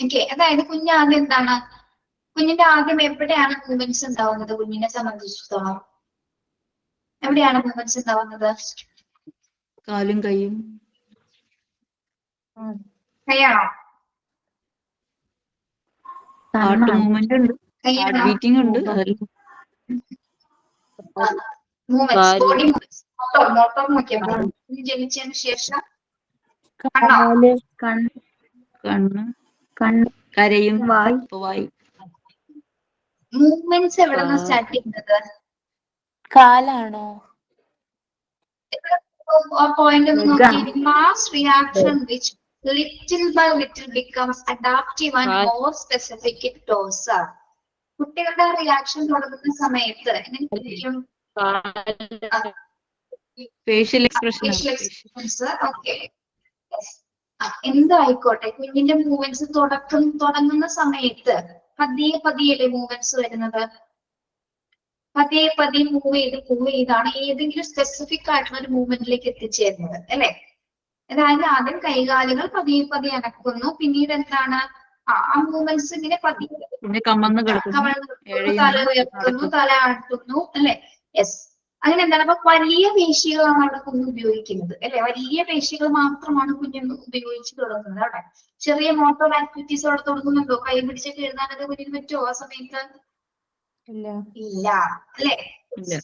ഓക്കെ, അതായത് കുഞ്ഞ് ആദ്യം എന്താണ്? കുഞ്ഞിന്റെ ആദ്യം എവിടെയാണ് മൂവ്മെന്റ്സ് ഉണ്ടാവുന്നത്? കുഞ്ഞിനെ സംബന്ധിച്ചിടത്തോളം എവിടെയാണ് മൂവ്മെന്റ്സ് ഉണ്ടാവുന്നത്? കാലും കൈയും. കൈയാണോ? ഹാർട്ട് മൂവ്മെന്റ് ഉണ്ട്, ഹാർട്ട് ബീറ്റിംഗ് ഉണ്ട്. ബോഡി മോട്ടോർ നോക്കിയപ്പോൾ ജനിച്ചതിന് ശേഷം കണ്ണ്, കരയും, വായി. മൂവ്മെന്റ്സ് എവിടെ നിന്ന് സ്റ്റാർട്ട് ചെയ്യുന്നത്? കാലാണോ? പോയിന്റ് ഒന്ന് നോക്കി. Mass reaction which little by little becomes adaptive and more specific it grows up. കുട്ടികളുടെ റിയാക്ഷൻ തുടങ്ങുന്ന സമയത്ത് എങ്ങനെയായിരിക്കും? Facial expression. ഓക്കെ, എന്തായിക്കോട്ടെ, കുഞ്ഞിന്റെ മൂവ്മെന്റ്സ് തുടങ്ങുന്ന സമയത്ത് പതിയെ പതിയല്ലേ മൂവ്മെന്റ്സ് വരുന്നത്? പതിയെ പതിയെ മൂവ് ചെയ്താണ് ഏതെങ്കിലും സ്പെസിഫിക് ആയിട്ടുള്ള ഒരു മൂവ്മെന്റിലേക്ക് എത്തിച്ചേരുന്നത് അല്ലെ? അതായത് ആദ്യം കൈകാലുകൾ പതിയെ പതിയെ അനക്കുന്നു, പിന്നീട് എന്താണ്? ആ മൂവ്മെന്റ്സ് ഇങ്ങനെ പതിയെ തല ഉയർത്തുന്നു, തല ആട്ടുന്നു അല്ലെ? യെസ്, അങ്ങനെ എന്താണ്? അപ്പൊ വലിയ പേശികളാണ് അവിടെ കുഞ്ഞ് ഉപയോഗിക്കുന്നത് അല്ലെ? വലിയ പേശികൾ മാത്രമാണ് കുഞ്ഞ് ഉപയോഗിച്ച് തുടങ്ങുന്നത്. അവിടെ ചെറിയ മോട്ടോർ ആക്ടിവിറ്റീസ് അവിടെ തുടങ്ങുന്നുണ്ടോ? കൈ പിടിച്ചൊക്കെ എഴുതാനൊക്കെ കുഞ്ഞിന് പറ്റുമോ ആ സമയത്ത്? ഇല്ല അല്ലെ?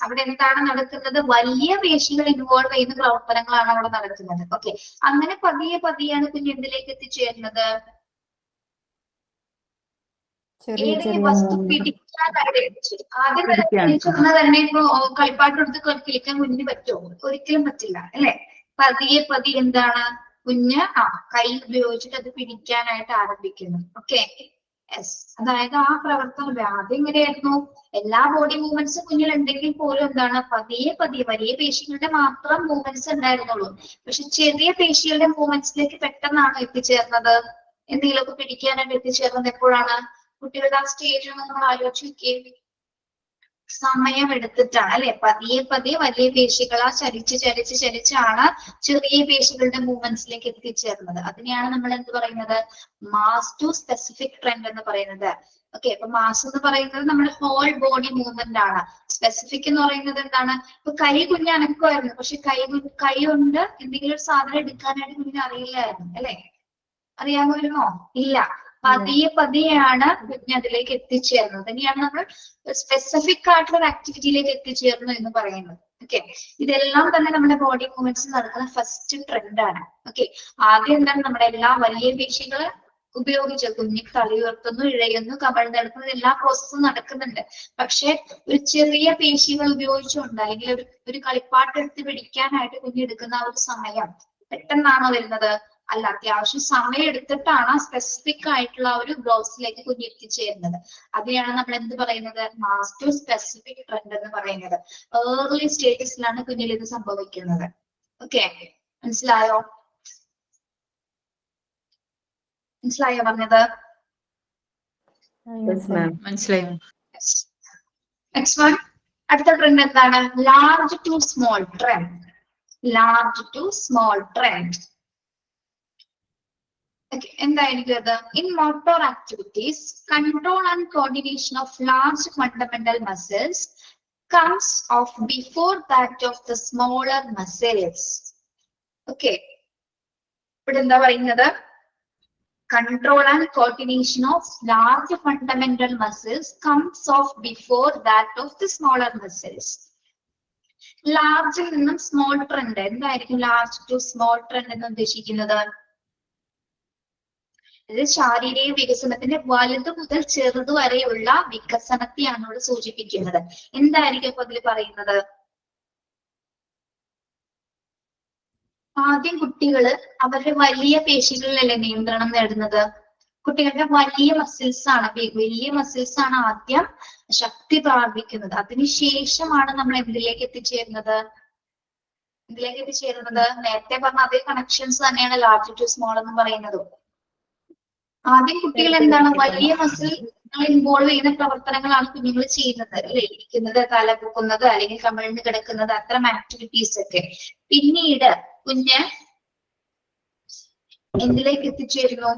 അവിടെ എന്താണ് നടക്കുന്നത്? വലിയ പേശികൾ ഇൻവോൾവ് ചെയ്യുന്ന പ്രവർത്തനങ്ങളാണ് അവിടെ നടക്കുന്നത്. ഓക്കെ, അങ്ങനെ പതിയെ പതിയാണ് കുഞ്ഞ് എന്തിലേക്ക് എത്തിച്ചേരുന്നത്? ഏതെങ്കിലും വസ്തു പിടിക്കാനായിട്ട് എത്തിച്ചേരും. ആദ്യം തന്നെ ഇപ്പൊ കളിപ്പാട്ടെടുത്ത് കളിക്കാൻ കുഞ്ഞിന് പറ്റുമോ? ഒരിക്കലും പറ്റില്ല അല്ലെ? പതിയെ പതിയെ എന്താണ് കുഞ്ഞ് കൈ ഉപയോഗിച്ചിട്ട് അത് പിടിക്കാനായിട്ട് ആരംഭിക്കുന്നു. ഓക്കെ, യെസ്, അതായത് ആ പ്രവർത്തനം ആദ്യം എങ്ങനെയായിരുന്നു? എല്ലാ ബോഡി മൂവ്മെന്റ്സും കുഞ്ഞിൽ ഉണ്ടെങ്കിൽ പോലും എന്താണ്? പതിയെ പതിയെ വലിയ പേശികളുടെ മാത്രം മൂവ്മെന്റ്സ് ഉണ്ടായിരുന്നുള്ളൂ. പക്ഷെ ചെറിയ പേശികളുടെ മൂവ്മെന്റ്സിലേക്ക് പെട്ടെന്നാണ് എത്തിച്ചേർന്നത്. എന്തെങ്കിലുമൊക്കെ പിടിക്കാനായിട്ട് എത്തിച്ചേർന്നത് എപ്പോഴാണ്? കുട്ടികളുടെ ആ സ്റ്റേജ് ഒന്ന് നമ്മൾ ആലോചിച്ച് നോക്കിയേ. സമയം എടുത്തിട്ടാണ് അല്ലെ? പതിയെ പതിയെ വലിയ പേശികളാ ചലിച്ചാണ് ചെറിയ പേശികളുടെ മൂവ്മെന്റ്സിലേക്ക് എത്തിച്ചേർന്നത്. അതിനെയാണ് നമ്മൾ എന്ത് പറയുന്നത്? മാസ് ടു സ്പെസിഫിക് ട്രെൻഡ് എന്ന് പറയുന്നത്. ഓക്കെ, അപ്പൊ മാസ് എന്ന് പറയുന്നത് നമ്മുടെ ഹോൾ ബോഡി മൂവ്മെന്റ് ആണ്. സ്പെസിഫിക് എന്ന് പറയുന്നത് എന്താണ്? ഇപ്പൊ കൈ കുഞ്ഞ് അനക്കുമായിരുന്നു, പക്ഷെ കൈ കൊണ്ട് എന്തെങ്കിലും ഒരു സാധനം എടുക്കാനായിട്ട് കുഞ്ഞിന് അറിയില്ലായിരുന്നു അല്ലെ? അറിയാമോ? ഇല്ല. പതിയെ പതിയെയാണ് കുഞ്ഞ് അതിലേക്ക് എത്തിച്ചേർന്നത്. ഇനിയാണ് നമ്മൾ സ്പെസിഫിക് ആയിട്ടുള്ള ഒരു ആക്ടിവിറ്റിയിലേക്ക് എത്തിച്ചേർന്നു എന്ന് പറയുന്നത്. ഓക്കെ, ഇതെല്ലാം തന്നെ നമ്മുടെ ബോഡി മൂവ്മെന്റ്സ് നടക്കുന്ന ഫസ്റ്റ് ട്രെൻഡാണ്. ഓക്കെ, ആദ്യം എന്താണ് നമ്മുടെ എല്ലാ വലിയ പേശികള് ഉപയോഗിച്ച് കുഞ്ഞ് തല ഉയർത്തുന്നു, ഇഴയുന്നു, കമഴ്ന്നെടുക്കുന്നു, എല്ലാ പ്രോസസ്സും നടക്കുന്നുണ്ട്. പക്ഷെ ഒരു ചെറിയ പേശികൾ ഉപയോഗിച്ചുകൊണ്ട് അല്ലെങ്കിൽ ഒരു കളിപ്പാട്ടം എടുത്ത് പിടിക്കാനായിട്ട് കുഞ്ഞെടുക്കുന്ന ആ ഒരു സമയം പെട്ടെന്നാണോ വരുന്നത്? അല്ല, അത്യാവശ്യം സമയം എടുത്തിട്ടാണ് സ്പെസിഫിക് ആയിട്ടുള്ള ഒരു ഗ്രോസിലേക്ക് കുഞ്ഞ് എത്തിച്ചേരുന്നത്. അതിനെയാണ് നമ്മൾ എന്ത് പറയുന്നത്? മാസ്റ്റർ സ്പെസിഫിക് ട്രെൻഡ് എന്ന് പറയുന്നത്. ഏർലി സ്റ്റേജസിലാണ് കുഞ്ഞിൽ ഇത് സംഭവിക്കുന്നത്. ഓക്കെ, മനസ്സിലായോ? മനസ്സിലായോ പറഞ്ഞത്? മനസ്സിലായി. നെക്സ്റ്റ് വൺ, അടുത്ത ട്രെൻഡ് എന്താണ്? Large to small trend. Large to small trend. എന്തായിരിക്കും അത്? In motor activities, control and coordination of large fundamental muscles comes off before that of the smaller muscles. Okay, ഇവിടെ എന്താ പറയുന്നത്? Control and coordination of large fundamental muscles comes off before that of the smaller muscles. ലാർജിൽ നിന്നും small trend. എന്തായിരിക്കും large to small trend എന്ന് ഉദ്ദേശിക്കുന്നത്? ഇത് ശാരീരിക വികസനത്തിന്റെ വലുത് മുതൽ ചെറുത് വരെയുള്ള വികസനത്തെയാണ് ഇവിടെ സൂചിപ്പിക്കുന്നത്. എന്തായിരിക്കും അപ്പൊ അതിൽ പറയുന്നത്? ആദ്യം കുട്ടികള് അവരുടെ വലിയ പേശികളിലല്ലേ നിയന്ത്രണം നേടുന്നത്? കുട്ടികളുടെ വലിയ മസിൽസ് ആണ് ആദ്യം ശക്തി പ്രാപിക്കുന്നത്. അതിനുശേഷമാണ് നമ്മൾ എന്തിലേക്ക് എത്തിച്ചേരുന്നത്? നേരത്തെ പറഞ്ഞ അതേ കണക്ഷൻസ് തന്നെയാണ് ലാർജ് ടു സ്മോൾ എന്ന് പറയുന്നത്. ആദ്യം കുട്ടികൾ എന്താണ്? വലിയ മസിൽ ഇൻവോൾവ് ചെയ്യുന്ന പ്രവർത്തനങ്ങളാണ് കുഞ്ഞുങ്ങൾ ചെയ്യുന്നത്, അല്ലെ? ഇരിക്കുന്നത്, തല പൊക്കുന്നത്, അല്ലെങ്കിൽ കമിഴ്ന്ന് കിടക്കുന്നത്, അത്തരം ആക്ടിവിറ്റീസ് ഒക്കെ. പിന്നീട് കുഞ്ഞ് എന്തിലേക്ക് എത്തിച്ചേരുന്നു?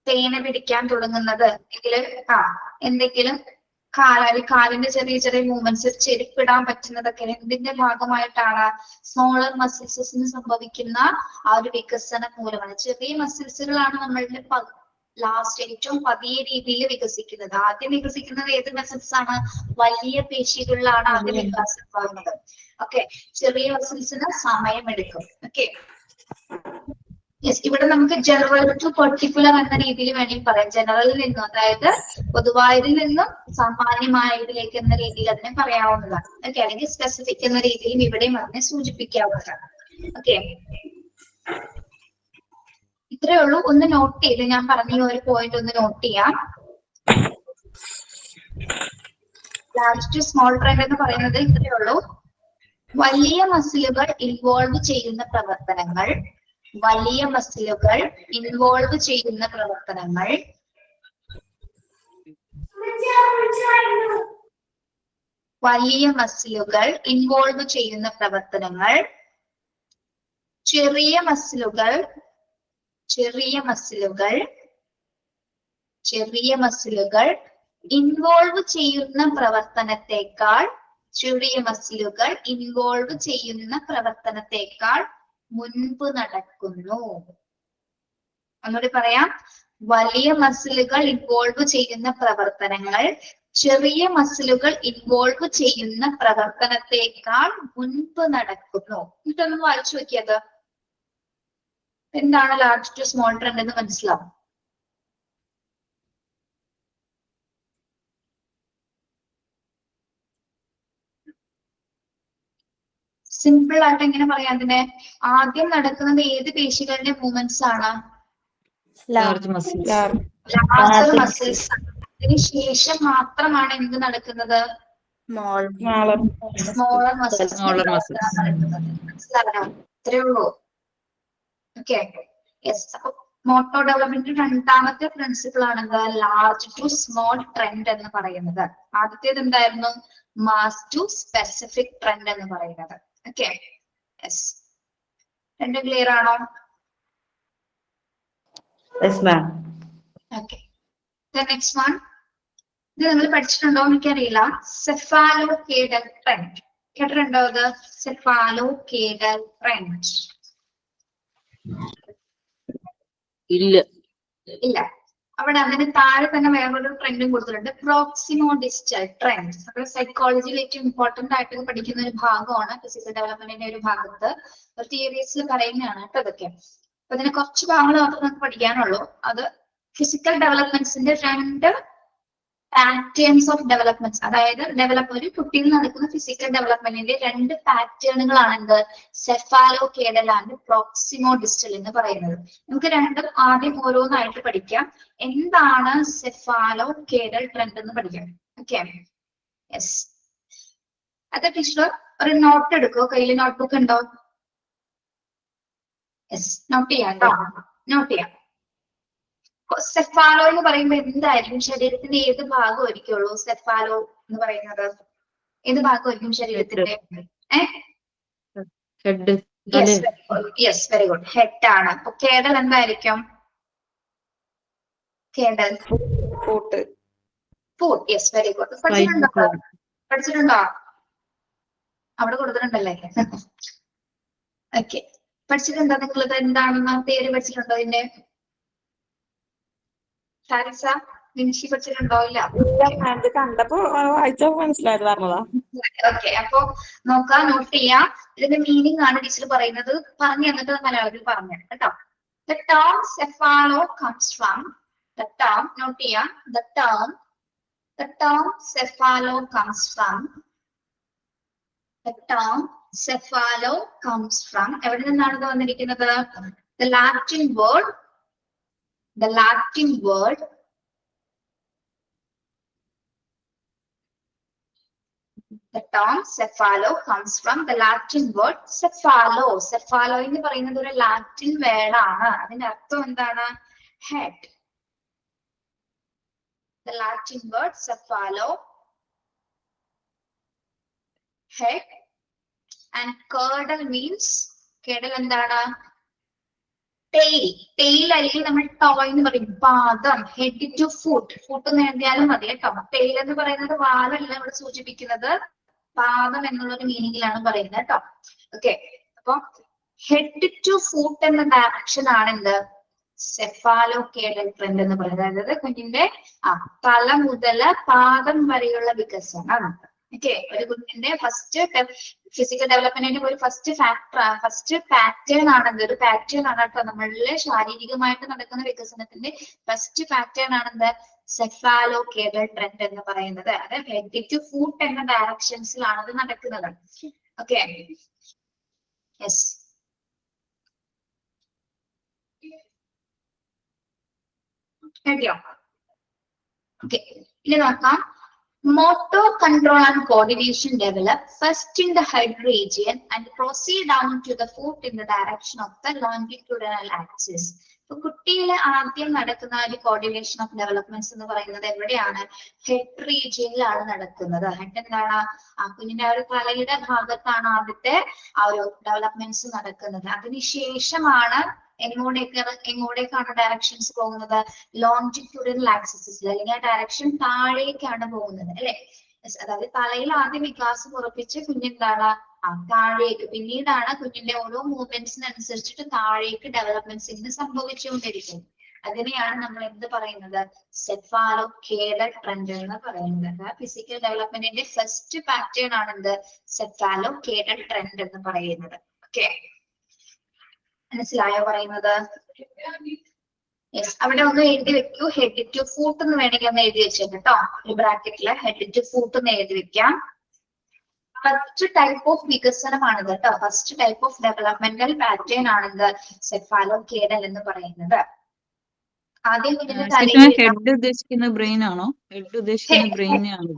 തേന പിടിക്കാൻ തുടങ്ങുന്നത്, എന്തെങ്കിലും കാലിന്റെ ചെറിയ ചെറിയ മൂവ്മെന്റ്സ്, ചെരുപ്പിടാൻ പറ്റുന്നതൊക്കെ എന്തിന്റെ ഭാഗമായിട്ടാണ്? സ്മോളർ മസിൽസിന് സംഭവിക്കുന്ന ആ ഒരു വികസനം മൂലമാണ്. ചെറിയ മസിൽസുകളാണ് നമ്മളുടെ ലാസ്റ്റ് ഏറ്റവും പതിയ രീതിയിൽ വികസിക്കുന്നത്. ആദ്യം വികസിക്കുന്നത് ഏത് മസിൽസ് ആണ്? വലിയ പേശികളിലാണ് ആദ്യം വികാസം ഉണ്ടാകുന്നത്. ഓക്കെ, ചെറിയ മസിൽസിന് സമയമെടുക്കും. ഓക്കെ, ഇവിടെ നമുക്ക് ജനറൽ ടു പെർട്ടിക്കുലർ എന്ന രീതിയിൽ വേണമെങ്കിൽ പറയാം. ജനറലിൽ നിന്നും, അതായത് പൊതുവായതിൽ നിന്നും സാമാന്യമായതിലേക്ക് എന്ന രീതിയിൽ അതിനെ പറയാവുന്നതാണ്. ഓക്കെ, അല്ലെങ്കിൽ സ്പെസിഫിക് എന്ന രീതിയിലും ഇവിടെയും അതിനെ സൂചിപ്പിക്കാവുന്നതാണ്. ഓക്കെ, ഇത്രയേ ഉള്ളൂ. ഒന്ന് നോട്ട് ചെയ്ത്, ഞാൻ പറഞ്ഞ ഒരു പോയിന്റ് ഒന്ന് നോട്ട് ചെയ്യാം. ലാർജ് ടു സ്മോൾ ട്രെൻഡ് എന്ന് പറയുന്നത് ഇത്രയേ ഉള്ളൂ. വലിയ മസിലുകൾ ഇൻവോൾവ് ചെയ്യുന്ന പ്രവർത്തനങ്ങൾ, വലിയ മസിലുകൾ ഇൻവോൾവ് ചെയ്യുന്ന പ്രവർത്തനങ്ങൾ, വലിയ മസിലുകൾ ഇൻവോൾവ് ചെയ്യുന്ന പ്രവർത്തനങ്ങൾ, ചെറിയ മസിലുകൾ ഇൻവോൾവ് ചെയ്യുന്ന പ്രവർത്തനത്തെക്കാൾ മുൻപ് നടക്കുന്നു. ഒന്നുകൂടി പറയാം. വലിയ മസിലുകൾ ഇൻവോൾവ് ചെയ്യുന്ന പ്രവർത്തനങ്ങൾ ചെറിയ മസിലുകൾ ഇൻവോൾവ് ചെയ്യുന്ന പ്രവർത്തനത്തെക്കാൾ മുൻപ് നടക്കുന്നു. ഇതൊന്ന് വായിച്ചു നോക്കിയത്. എന്താണ് ലാർജ് ടു സ്മോൾ ട്രെൻഡ് എന്ന് മനസ്സിലാവും. സിമ്പിൾ ആയിട്ട് എങ്ങനെ പറയാം അതിനെ? ആദ്യം നടക്കുന്നത് ഏത് പേശികളുടെ മൂവ്മെന്റ്സ് ആണ്? Large muscles. Larger muscles. അതിനുശേഷം മാത്രമാണ് എന്ത് നടക്കുന്നത്? Smaller muscles. മനസ്സിലായോ? ഇത്രേ ഉള്ളൂ. Okay, yes. അപ്പൊ മോട്ടോ ഡെവലപ്മെന്റ് രണ്ടാമത്തെ പ്രിൻസിപ്പിൾ ആണ് എന്താ? ലാർജ് ടു സ്മോൾ ട്രെൻഡ് എന്ന് പറയുന്നത്. ആദ്യത്തേത് എന്തായിരുന്നു? മാസ് ടു സ്പെസിഫിക് ട്രെൻഡ് എന്ന് പറയുന്നത്. Okay, yes. രണ്ടും ക്ലിയർ ആണോ? Okay, next one. ഇത് നിങ്ങൾ പഠിച്ചിട്ടുണ്ടോ എനിക്കറിയില്ല. സെഫാലോകേഡൽ ട്രെൻഡ് കേട്ടിട്ടുണ്ടോ? ഇത് സെഫാലോകേഡൽ ട്രെൻഡ്. ഇല്ല. ഇല്ല. അവിടെ അതിന് താഴെ തന്നെ വേറൊരു ട്രെൻഡും കൊടുത്തിട്ടുണ്ട്, പ്രോക്സിമോ ഡിസ്റ്റൽ ട്രെൻഡ്. അപ്പോൾ സൈക്കോളജിയിൽ ഏറ്റവും ഇമ്പോർട്ടന്റ് ആയിട്ട് പഠിക്കുന്ന ഒരു ഭാഗമാണ് ഫിസിക്കൽ ഡെവലപ്മെന്റിന്റെ ഒരു ഭാഗത്ത് തിയറീസിൽ പറയുന്നതാണ് കേട്ടോ ഇതൊക്കെ. അപ്പൊ ഇതിന് കുറച്ച് ഭാഗങ്ങൾ മാത്രമേ നമുക്ക് പഠിക്കാനുള്ളൂ. അത് ഫിസിക്കൽ ഡെവലപ്മെന്റ്സിന്റെ 2 പാറ്റേൺസ് ഓഫ് ഡെവലപ്മെന്റ്സ്, അതായത് ഒരു കുട്ടിയിൽ നടക്കുന്ന ഫിസിക്കൽ ഡെവലപ്മെന്റിന്റെ 2 പാറ്റേണുകളാണ് എന്ത്, സെഫാലോ കേഡൽ ആൻഡ് പ്രോക്സിമോ ഡിസ്റ്റൽ എന്ന് പറയുന്നത്. നമുക്ക് രണ്ടും ആദ്യം ഓരോന്നായിട്ട് പഠിക്കാം. എന്താണ് സെഫാലോ കേഡൽ ട്രെൻഡ് എന്ന് പഠിക്കാം. Okay, yes. അത് ടീച്ചർ ഒരു നോട്ട് എടുക്കോ? കയ്യിൽ നോട്ട്ബുക്ക് ഉണ്ടോ? യെസ്, നോട്ട് ചെയ്യാം കേട്ടോ, നോട്ട് ചെയ്യാം. സെഫാലോ എന്ന് പറയുമ്പോൾ എന്തായിരിക്കും? ശരീരത്തിന്റെ ഏത് ഭാഗമായിരിക്കുള്ളൂ സെഫാലോ എന്ന് പറയുന്നത്? ഏത് ഭാഗമായിരിക്കും ശരീരത്തിന്റെ? യെസ്, വെരി ഗുഡ്, ഹെഡ് ആണ്. അപ്പൊ കേഡൽ എന്തായിരിക്കും? Caudal foot. Foot, yes, very good. പഠിച്ചിട്ടുണ്ടോ? അവിടെ കൊടുത്തിട്ടുണ്ടല്ലേ? ഓക്കെ, പഠിച്ചിട്ടുണ്ടോ നിങ്ങളിത്? എന്താണെന്ന് പേര് പഠിച്ചിട്ടുണ്ടോ ഇതിന്റെ? ഷാരിസ, നിമിഷി പഠിച്ചിട്ടുണ്ടോ? ഇല്ല, കണ്ടപ്പോ വായിച്ചപ്പോ മനസ്സിലായത് പറഞ്ഞതാ. ഓക്കെ, അപ്പൊ നോക്കാം, നോട്ട് ചെയ്യാം. ഇതിന്റെ മീനിങ് ആണ് ടീച്ചർ പറയുന്നത്. പറഞ്ഞു തന്നിട്ട് മലയാളത്തിൽ പറഞ്ഞു കേട്ടോ. The term cephalo comes from the term, note ചെയ്യാം, the term cephalo comes from എവിടെ നിന്നാണ് ഇത് വന്നിരിക്കുന്നത്? The Latin word The term cephalo comes from the Latin word cephalo. Cephalo എന്ന് പറയുന്നത് ഒരു ലാറ്റിൻ വേർഡ് ആണ്. അതിന്റെ അർത്ഥം എന്താണ്? head. The Latin word cephalo, head, and caudal means, caudal എന്താണ്? ടെയിൽ അല്ലെങ്കിൽ നമ്മൾ ടോയ് എന്ന് പറയും, പാദം. ഹെഡ് ടു ഫുട്ട്, ഫുട്ട് എന്ന് എഴുതിയാലും മതി കേട്ടോ. ടെയിൽ എന്ന് പറയുന്നത് വാലല്ല ഇവിടെ സൂചിപ്പിക്കുന്നത്, പാദം എന്നുള്ളൊരു മീനിങ്ങിലാണ് പറയുന്നത് കേട്ടോ. ഓക്കെ, അപ്പൊ ഹെഡ് ടു ഫുട്ട് എന്ന ഡയറക്ഷൻ ആണ് എന്ത്, സെഫാലോ കേഡൽ ട്രെൻഡ് എന്ന് പറയുന്നത്. അതായത് കുഞ്ഞിന്റെ തല മുതൽ പാദം വരെയുള്ള വികസനം. ഓക്കെ, ഒരു കുഞ്ഞിന്റെ ഫസ്റ്റ് ഫിസിക്കൽ ഡെവലപ്മെന്റിന്റെ ഒരു ഫസ്റ്റ് പാറ്റേൺ ആണെന്ത്, ഒരു പാറ്റേൺ ആണ് കേട്ടോ. നമ്മളിലെ ശാരീരികമായിട്ട് നടക്കുന്ന വികസനത്തിന്റെ ഫസ്റ്റ് പാറ്റേൺ ആണെന്ത്, സെഫാലോ കേഡൽ ട്രെൻഡ് എന്ന് പറയുന്നത്. അത് ഹെഡ് ടു ഫുട്ട് എന്ന ഡയറക്ഷൻസിലാണ് അത് നടക്കുന്നത്. Okay, yes. എഴുതിയോ? ഓക്കെ, ഇനി നോക്കാം. Motor control and coordination develop first in the head region and proceed down to the foot in the direction of the longitudinal axis. So, കുട്ടിയിലെ ആദ്യം നടക്കുന്ന ഒരു കോർഡിനേഷൻ ഓഫ് ഡെവലപ്മെന്റ്സ് എന്ന് പറയുന്നത് എവിടെയാണ്? ഹെഡ് റീജിയനിലാണ് നടക്കുന്നത്. ഹെഡ് എന്താണ്? കുഞ്ഞിന്റെ ഒരു തലയുടെ ഭാഗത്താണ് ആദ്യത്തെ ആ ഒരു ഡെവലപ്മെന്റ്സ് നടക്കുന്നത്. അതിനുശേഷമാണ് എങ്ങോട്ടേക്കാണ് ഡയറക്ഷൻസ് പോകുന്നത്? ലോഞ്ചിറ്റ്യൂഡിനൽ ആക്സിസിൽ, അല്ലെങ്കിൽ ആ ഡയറക്ഷൻ താഴേക്കാണ് പോകുന്നത് അല്ലെ? അതായത് തലയിൽ ആദ്യം വികാസം ഉറപ്പിച്ച് കുഞ്ഞെന്താണ് താഴേക്ക്, പിന്നീടാണ് കുഞ്ഞിന്റെ ഓരോ മൂവ്മെന്റ്സിനനുസരിച്ചിട്ട് താഴേക്ക് ഡെവലപ്മെന്റ്സ് ഇങ്ങനെ സംഭവിച്ചുകൊണ്ടിരിക്കുന്നത്. അതിനെയാണ് നമ്മൾ എന്ത് പറയുന്നത്? സെഫാലോ കേഡൽ ട്രെൻഡ് എന്ന് പറയുന്നത്. ഫിസിക്കൽ ഡെവലപ്മെന്റിന്റെ ഫസ്റ്റ് പാറ്റേൺ ആണെന്ത്, സെഫാലോ കേഡൽ ട്രെൻഡ് എന്ന് പറയുന്നത്. ഓക്കെ, മനസ്സിലായോ പറയുന്നത്? യെസ്, അവിടെ ഒന്ന് എഴുതി വെക്കൂ. ഹെഡ് ടു ഫൂട്ട് എന്ന് വേണമെങ്കിൽ ഒന്ന് എഴുതി വെച്ചേക്ക് കേട്ടോ. ഒരു ബ്രാക്കറ്റില് ഹെഡ് ടു ഫൂട്ട് എന്ന് എഴുതി വെക്കാം. ഫസ്റ്റ് ടൈപ്പ് ഓഫ് വികസനമാണിത് കേട്ടോ. First type of developmental pattern ആണിത് സെഫാലോ കേഡൽ എന്ന് പറയുന്നത്. ആദ്യം ഹെഡ് ഉദ്ദേശിക്കുന്ന ബ്രെയിൻ ആണോ? ഹെഡ് ഉദ്ദേശിക്കുന്ന ബ്രെയിൻ ആണോ?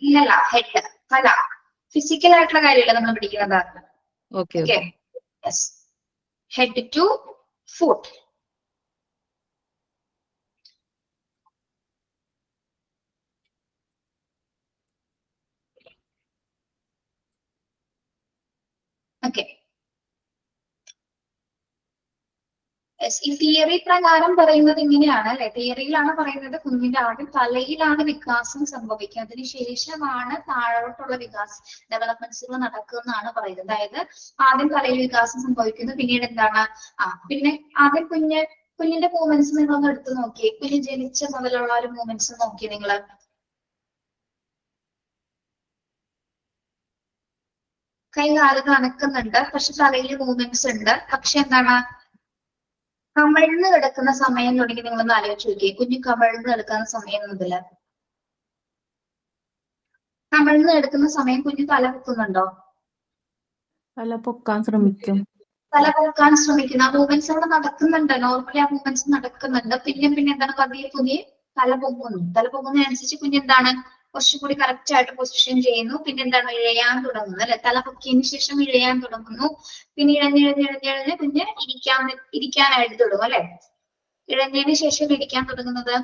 ഇല്ലല്ല, ഹെഡ് അല്ല, ഫിസിക്കൽ ആയിട്ടുള്ള കാര്യമല്ല നമ്മൾ പഠിക്കുന്നത്. Okay, yes, head to foot. Okay. Yes, ഈ തിയറി പ്രകാരം പറയുന്നത് ഇങ്ങനെയാണ് അല്ലെ? തിയറിയിലാണ് പറയുന്നത് കുഞ്ഞിന്റെ ആദ്യം തലയിലാണ് വികാസം സംഭവിക്കുക, അതിനുശേഷമാണ് താഴോട്ടുള്ള ഡെവലപ്മെന്റ്സുകൾ നടക്കുന്നതാണ് പറയുന്നത്. അതായത് ആദ്യം തലയിൽ വികാസം സംഭവിക്കുന്നു, പിന്നീട് എന്താണ് പിന്നെ ആദ്യം കുഞ്ഞ് കുഞ്ഞിന്റെ മൂവ്മെന്റ്സ് നിങ്ങളൊന്ന് എടുത്ത് നോക്കി. കുഞ്ഞ് ജനിച്ച മുതലുള്ള ഒരു മൂവ്മെന്റ്സ് നോക്കി നിങ്ങള്. കൈ കാലുകൾ അനക്കുന്നുണ്ട്, പക്ഷെ തലയിൽ മൂവ്മെന്റ്സ് ഉണ്ട്. പക്ഷെ എന്താണ്, കമിഴ്ന്ന് കിടക്കുന്ന സമയം തുടങ്ങി നിങ്ങളൊന്ന് ആലോചിച്ച് നോക്കിയേ. കുഞ്ഞ് കമിഴ്ന്ന് കിടക്കുന്ന സമയം മുതല് കമിഴ്ന്ന് കിടക്കുന്ന സമയം കുഞ്ഞ് തല പൊക്കുന്നുണ്ടോ? തല പൊക്കാൻ ശ്രമിക്കും. തല പൊക്കാൻ ശ്രമിക്കുന്ന ആ മൂവ്മെന്റ്സ് അവിടെ നടക്കുന്നുണ്ട്. നോർമലി ആ മൂവ്മെന്റ്സ് നടക്കുന്നുണ്ട്. പിന്നെ എന്താണ്, പതിയെ പുതിയ തല പൊങ്ങുന്നു. തല പൊങ്ങുന്നതിനനുസരിച്ച് കുഞ്ഞ് എന്താണ് കുറച്ചും കൂടി കറക്റ്റ് ആയിട്ട് പൊസിഷൻ ചെയ്യുന്നു. പിന്നെ എന്താണ്, ഇഴയാൻ തുടങ്ങുന്നു അല്ലെ. തല പൊക്കിയതിന് ശേഷം ഇഴയാൻ തുടങ്ങുന്നു. പിന്നെ ഇഴഞ്ഞിഴഞ്ഞിഴഞ്ഞിഴഞ്ഞ് കുഞ്ഞ് ഇരിക്കാനായിട്ട് തുടങ്ങും അല്ലെ. ഇഴഞ്ഞതിന് ശേഷം ഇരിക്കാൻ തുടങ്ങുന്നത്.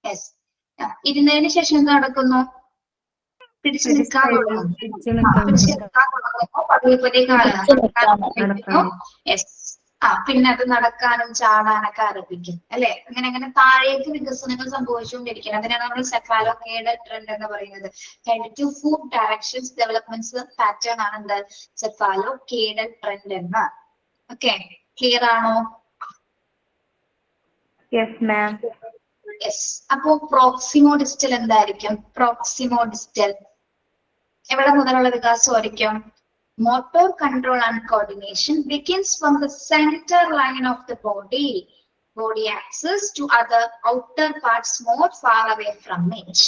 യെസ്. ഇരുന്നതിന് ശേഷം എന്താ നടക്കുന്നു? പിടിച്ചു നിൽക്കാൻ തുടങ്ങും. പിടിച്ചു നിൽക്കാൻ തുടങ്ങുമ്പോൾ പതിയെ പതിയെ കാലം. യെസ്. പിന്നെ അത് നടക്കാനും ചാടാനൊക്കെ ആരംഭിക്കും അല്ലെ. അങ്ങനെ അങ്ങനെ താഴേക്ക് വികസനങ്ങൾ സംഭവിച്ചുകൊണ്ടിരിക്കുന്നത്. അതിനാണ് നമ്മൾ സെഫാലോകേഡൽ ട്രെൻഡ് എന്ന് പറയുന്നത്. Head to foot directions developments pattern ആണ് എന്ത്, സെഫാലോകേഡൽ ട്രെൻഡ് എന്ന്. ഓക്കെ, ക്ലിയർ ആണോ? Yes ma'am. യെസ്. അപ്പോ പ്രോക്സിമോ ഡിസ്റ്റൽ എന്തായിരിക്കും? പ്രോക്സിമോ ഡിസ്റ്റൽ എവിടെ മുതലുള്ള വികാസമായിരിക്കും? Motor control and coordination begins from the center line of the body axis to other outer parts more far away from it.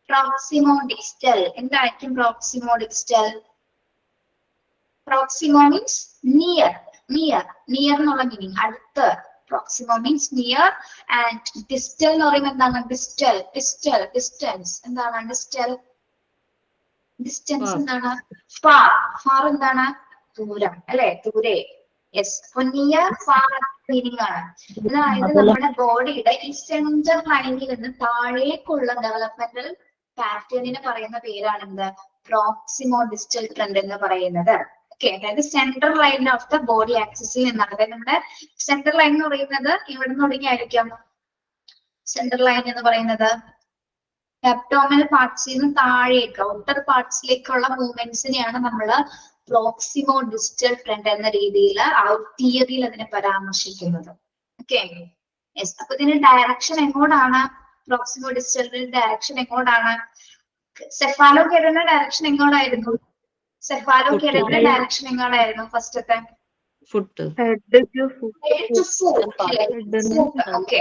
Proximo distal എന്തായിരിക്കും? Proximo distal. Proximo means near എന്നുള്ള meaning, അടുത്ത്. Proximo means near and distal എന്ന് പറയുമ്പോൾ എന്താണ്? Distance എന്താണ്? Distance എന്താണ്? Far എന്താണ്? ദൂരം അല്ലെ, ദൂരെ. യെസ്. അപ്പൊ നിയർ ഫാർ മീനിങ് ആണ്. അതായത് നമ്മുടെ ബോഡിയുടെ ഈ സെന്റർ ലൈനിൽ നിന്ന് താഴേക്കുള്ള ഡെവലപ്മെന്റൽ പാറ്റേണിന് പറയുന്ന പേരാണ് എന്ത്? പ്രോക്സിമോ ഡിസ്റ്റൽ ട്രെൻഡ് എന്ന് പറയുന്നത്. ഓക്കെ, അതായത് central line of the body ആക്സിസിൽ നിന്നാണ്. അതായത് നമ്മുടെ സെൻട്രൽ ലൈൻ എന്ന് പറയുന്നത് ഇവിടെ നിന്ന് തുടങ്ങിയായിരിക്കും. സെൻട്രൽ ലൈൻ എന്ന് പറയുന്നത് അബ്ഡോമിനൽ പാർട്സിൽ നിന്ന് താഴേക്ക് ഔട്ടർ പാർട്സിലേക്കുള്ള മൂവ്മെന്റ്സിനെയാണ് നമ്മൾ പ്രോക്സിമോ ഡിസ്റ്റൽ ട്രെൻഡ് എന്ന രീതിയിൽ ആ ഒരു തിയറിയിൽ അതിനെ പരാമർശിക്കുന്നത്. Okay, yes. അപ്പൊ ഇതിന്റെ ഡയറക്ഷൻ എങ്ങോട്ടാണ്? പ്രോക്സിമോ ഡിസ്റ്റലിന്റെ ഡയറക്ഷൻ എങ്ങോട്ടാണ്? സെഫാലോകേഡലിന്റെ ഡയറക്ഷൻ എങ്ങോട്ടായിരുന്നു? സെഫാലോകേഡലിന്റെ ഡയറക്ഷൻ എങ്ങോട്ടായിരുന്നു? ഫസ്റ്റത്തെ ഫുട്ട്. ഓക്കെ,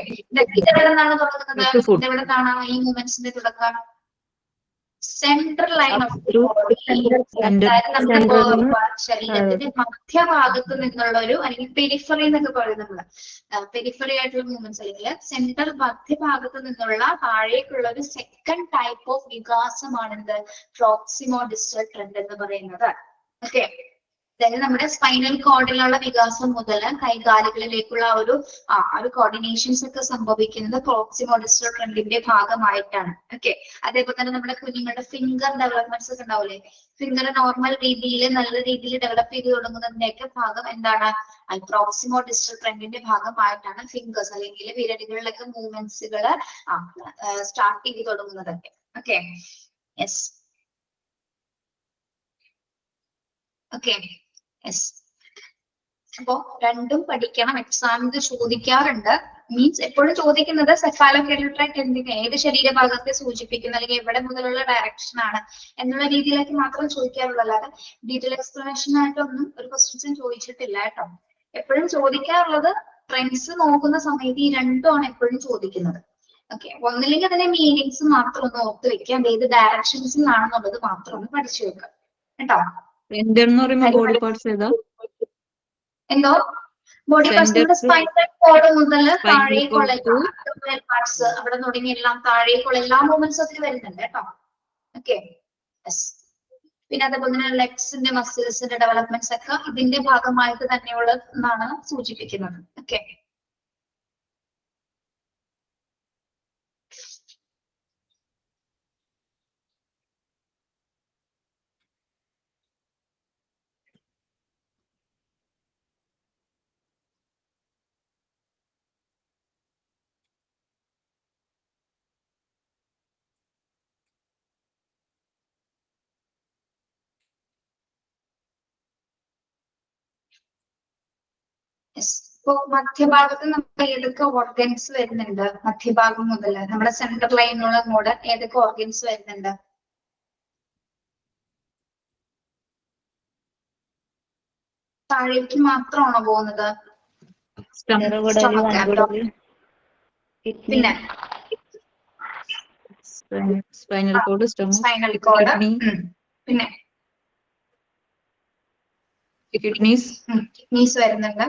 ഇതെവിടെ നിന്നാണ് തുടങ്ങുന്നത്? ഇതെവിടെ നിന്നാണ് ഈ മൂവ്മെന്റ്സിന്റെ തുടക്കം? സെൻട്രൽ ലൈൻ ഓഫ് നമ്മുടെ ശരീരത്തിന്റെ മധ്യഭാഗത്ത് നിന്നുള്ള ഒരു, അല്ലെങ്കിൽ പെരിഫറി എന്നൊക്കെ പറയുന്നത്, പെരിഫറി ആയിട്ടുള്ള മൂവ്മെന്റ്സ് അല്ലെങ്കിൽ സെൻട്രൽ മധ്യഭാഗത്ത് നിന്നുള്ള താഴേക്കുള്ള ഒരു സെക്കൻഡ് ടൈപ്പ് ഓഫ് വികാസമാണ് എന്ത്? പ്രോക്സിമോ ഡിസ്റ്റൽ ട്രെൻഡ് എന്ന് പറയുന്നത്. ഓക്കെ, അതായത് നമ്മുടെ സ്പൈനൽ കോഡിലുള്ള വികാസം മുതൽ കൈകാലുകളിലേക്കുള്ള ഒരു കോർഡിനേഷൻസ് ഒക്കെ സംഭവിക്കുന്നത് പ്രോക്സിമോ ഡിസ്റ്റൽ ട്രെൻഡിന്റെ ഭാഗമായിട്ടാണ്. ഓക്കെ, അതേപോലെ തന്നെ നമ്മുടെ കുഞ്ഞുങ്ങളുടെ ഫിംഗർ ഡെവലപ്മെന്റ്സ് ഒക്കെ ഉണ്ടാവില്ലേ, ഫിംഗർ നോർമൽ രീതിയിൽ നല്ല രീതിയിൽ ഡെവലപ്പ് ചെയ്ത് തുടങ്ങുന്നതിന്റെയൊക്കെ ഭാഗം എന്താണ്? പ്രോക്സിമോ ഡിസ്റ്റൽ ട്രെൻഡിന്റെ ഭാഗമായിട്ടാണ് ഫിംഗേഴ്സ് അല്ലെങ്കിൽ വിരലുകളിലൊക്കെ മൂവ്മെന്റ്സുകൾ സ്റ്റാർട്ട് ചെയ്ത് തുടങ്ങുന്നതൊക്കെ. Okay, yes. Okay, yes. അപ്പോ രണ്ടും പഠിക്കണം. എക്സാമിന് ചോദിക്കാറുണ്ട്. മീൻസ് എപ്പോഴും ചോദിക്കുന്നത് സെഫാലോകേഡൽ ട്രെൻഡ് ഏത് ശരീരഭാഗത്തെ സൂചിപ്പിക്കുന്ന അല്ലെങ്കിൽ എവിടെ മുതലുള്ള ഡയറക്ഷൻ ആണ് എന്നുള്ള രീതിയിലേക്ക് മാത്രം ചോദിക്കാറുള്ളൂ. അല്ലാതെ ഡീറ്റെയിൽ എക്സ്പ്ലനേഷൻ ആയിട്ടൊന്നും ഒരു ക്വസ്റ്റ്യൻസും ചോദിച്ചിട്ടില്ല കേട്ടോ. എപ്പോഴും ചോദിക്കാറുള്ളത് ട്രെൻഡ്സ് നോക്കുന്ന സമയത്ത് ഈ രണ്ടുമാണ് എപ്പോഴും ചോദിക്കുന്നത്. ഓക്കെ, ഒന്നില്ലെങ്കിൽ അതിന്റെ മീനിങ്സ് മാത്രം ഒന്ന് ഓർത്ത് വെക്കാം, ഏത് ഡയറക്ഷൻസിലാണെന്നുള്ളത് മാത്രം ഒന്ന് പഠിച്ചു വെക്കാം കേട്ടോ. ബോഡി പാർട്സ് ഏതാ? എന്തോ ബോഡി പാർട്സ് സ്പൈനൽ കോഡ് മുതൽ താഴേക്കുള്ള അബ്ഡോമിനൽ പാർട്സ് അവിടെ തുടങ്ങി എല്ലാം താഴേക്കുള്ള എല്ലാ മൂവ്മെന്റ്സും അതിൽ വരുന്നുണ്ട് കേട്ടോ. Okay, yes. പിന്നെ അതേപോലെ തന്നെ ലെഗ്സിന്റെ മസിൽസിന്റെ ഡെവലപ്മെന്റ്സ് ഒക്കെ ഇതിന്റെ ഭാഗമായിട്ട് തന്നെയുള്ള എന്നാണ് സൂചിപ്പിക്കുന്നത്. Okay, yes. ഇപ്പൊ മധ്യഭാഗത്ത് നമുക്ക് ഏതൊക്കെ ഓർഗൻസ് വരുന്നുണ്ട്? മധ്യഭാഗം മുതൽ നമ്മുടെ സെൻട്രൽ ലൈനുള്ള മോഡ് ഏതൊക്കെ ഓർഗൻസ് വരുന്നുണ്ട്? താഴേക്ക് മാത്രമാണോ പോകുന്നത്? പിന്നെ സ്പൈനൽ കോഡ്, സ്പൈനൽ കോഡ്, പിന്നെ കിഡ്നീസ് വരുന്നുണ്ട്,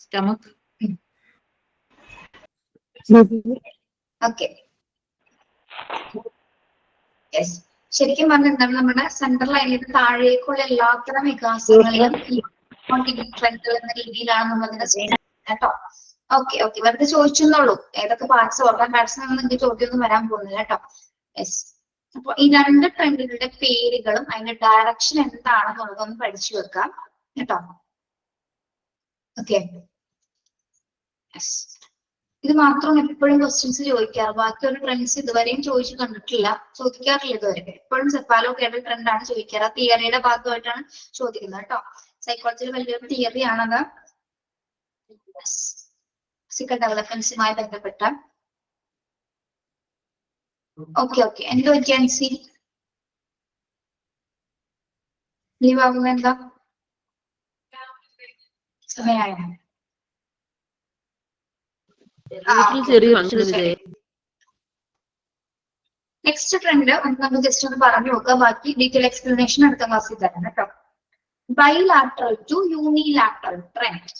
സ്റ്റമക്. ഓക്കെ. യെസ്, ശരിക്കും പറഞ്ഞാൽ നമ്മുടെ സെൻട്രൽ ലൈനിൽ താഴേക്കുള്ള എല്ലാത്തരം വികാസങ്ങളിലും എന്ന രീതിയിലാണ് നമ്മളതിനെ കേട്ടോ. ഓക്കെ ഓക്കെ, വെറുതെ ചോദിച്ചെന്നുള്ളൂ ഏതൊക്കെ പാർട്സ് ഓർഗൻ പാർട്സ് നിങ്ങൾക്ക് ചോദ്യമൊന്നും വരാൻ പോകുന്നില്ല കേട്ടോ. യെസ്, അപ്പൊ ഈ രണ്ട് ട്രെൻഡുകളുടെ പേരുകളും അതിന്റെ ഡയറക്ഷൻ എന്താണെന്നുള്ളതൊന്ന് പഠിച്ചു വെക്കാം കേട്ടോ. ഓക്കെ, യെസ്, ഇത് മാത്രം എപ്പോഴും ക്വസ്റ്റ്യൻസ് ചോദിക്കാറ്. ബാക്കി ഒരു ട്രെൻഡ്സ് ഇതുവരെയും ചോദിച്ചു കണ്ടിട്ടില്ല, ചോദിക്കാറില്ല ഇതുവരെ. എപ്പോഴും സെഫാലോക്കേറ്റൽ ട്രെൻഡാണ് ചോദിക്കാറ്. തിയറിയുടെ ഭാഗമായിട്ടാണ് ചോദിക്കുന്നത് കേട്ടോ. സൈക്കോളജിയിൽ വലിയൊരു തിയറിയാണത്, ഫിസിക്കൽ ഡെവലപ്മെന്റ്സുമായി ബന്ധപ്പെട്ട. ഓക്കെ ഓക്കെ, എന്തോ ജെൻസി ലീവ് ആകുന്നത് എന്താ? സമയമായ നെക്സ്റ്റ് ട്രെൻഡ് നമുക്ക് ജസ്റ്റ് ഒന്ന് പറഞ്ഞു നോക്കാം. ബാക്കി ഡീറ്റെയിൽ എക്സ്പ്ലനേഷൻ അടുത്ത ക്ലാസ്സിൽ തരാം കേട്ടോ. Bilateral to unilateral trend.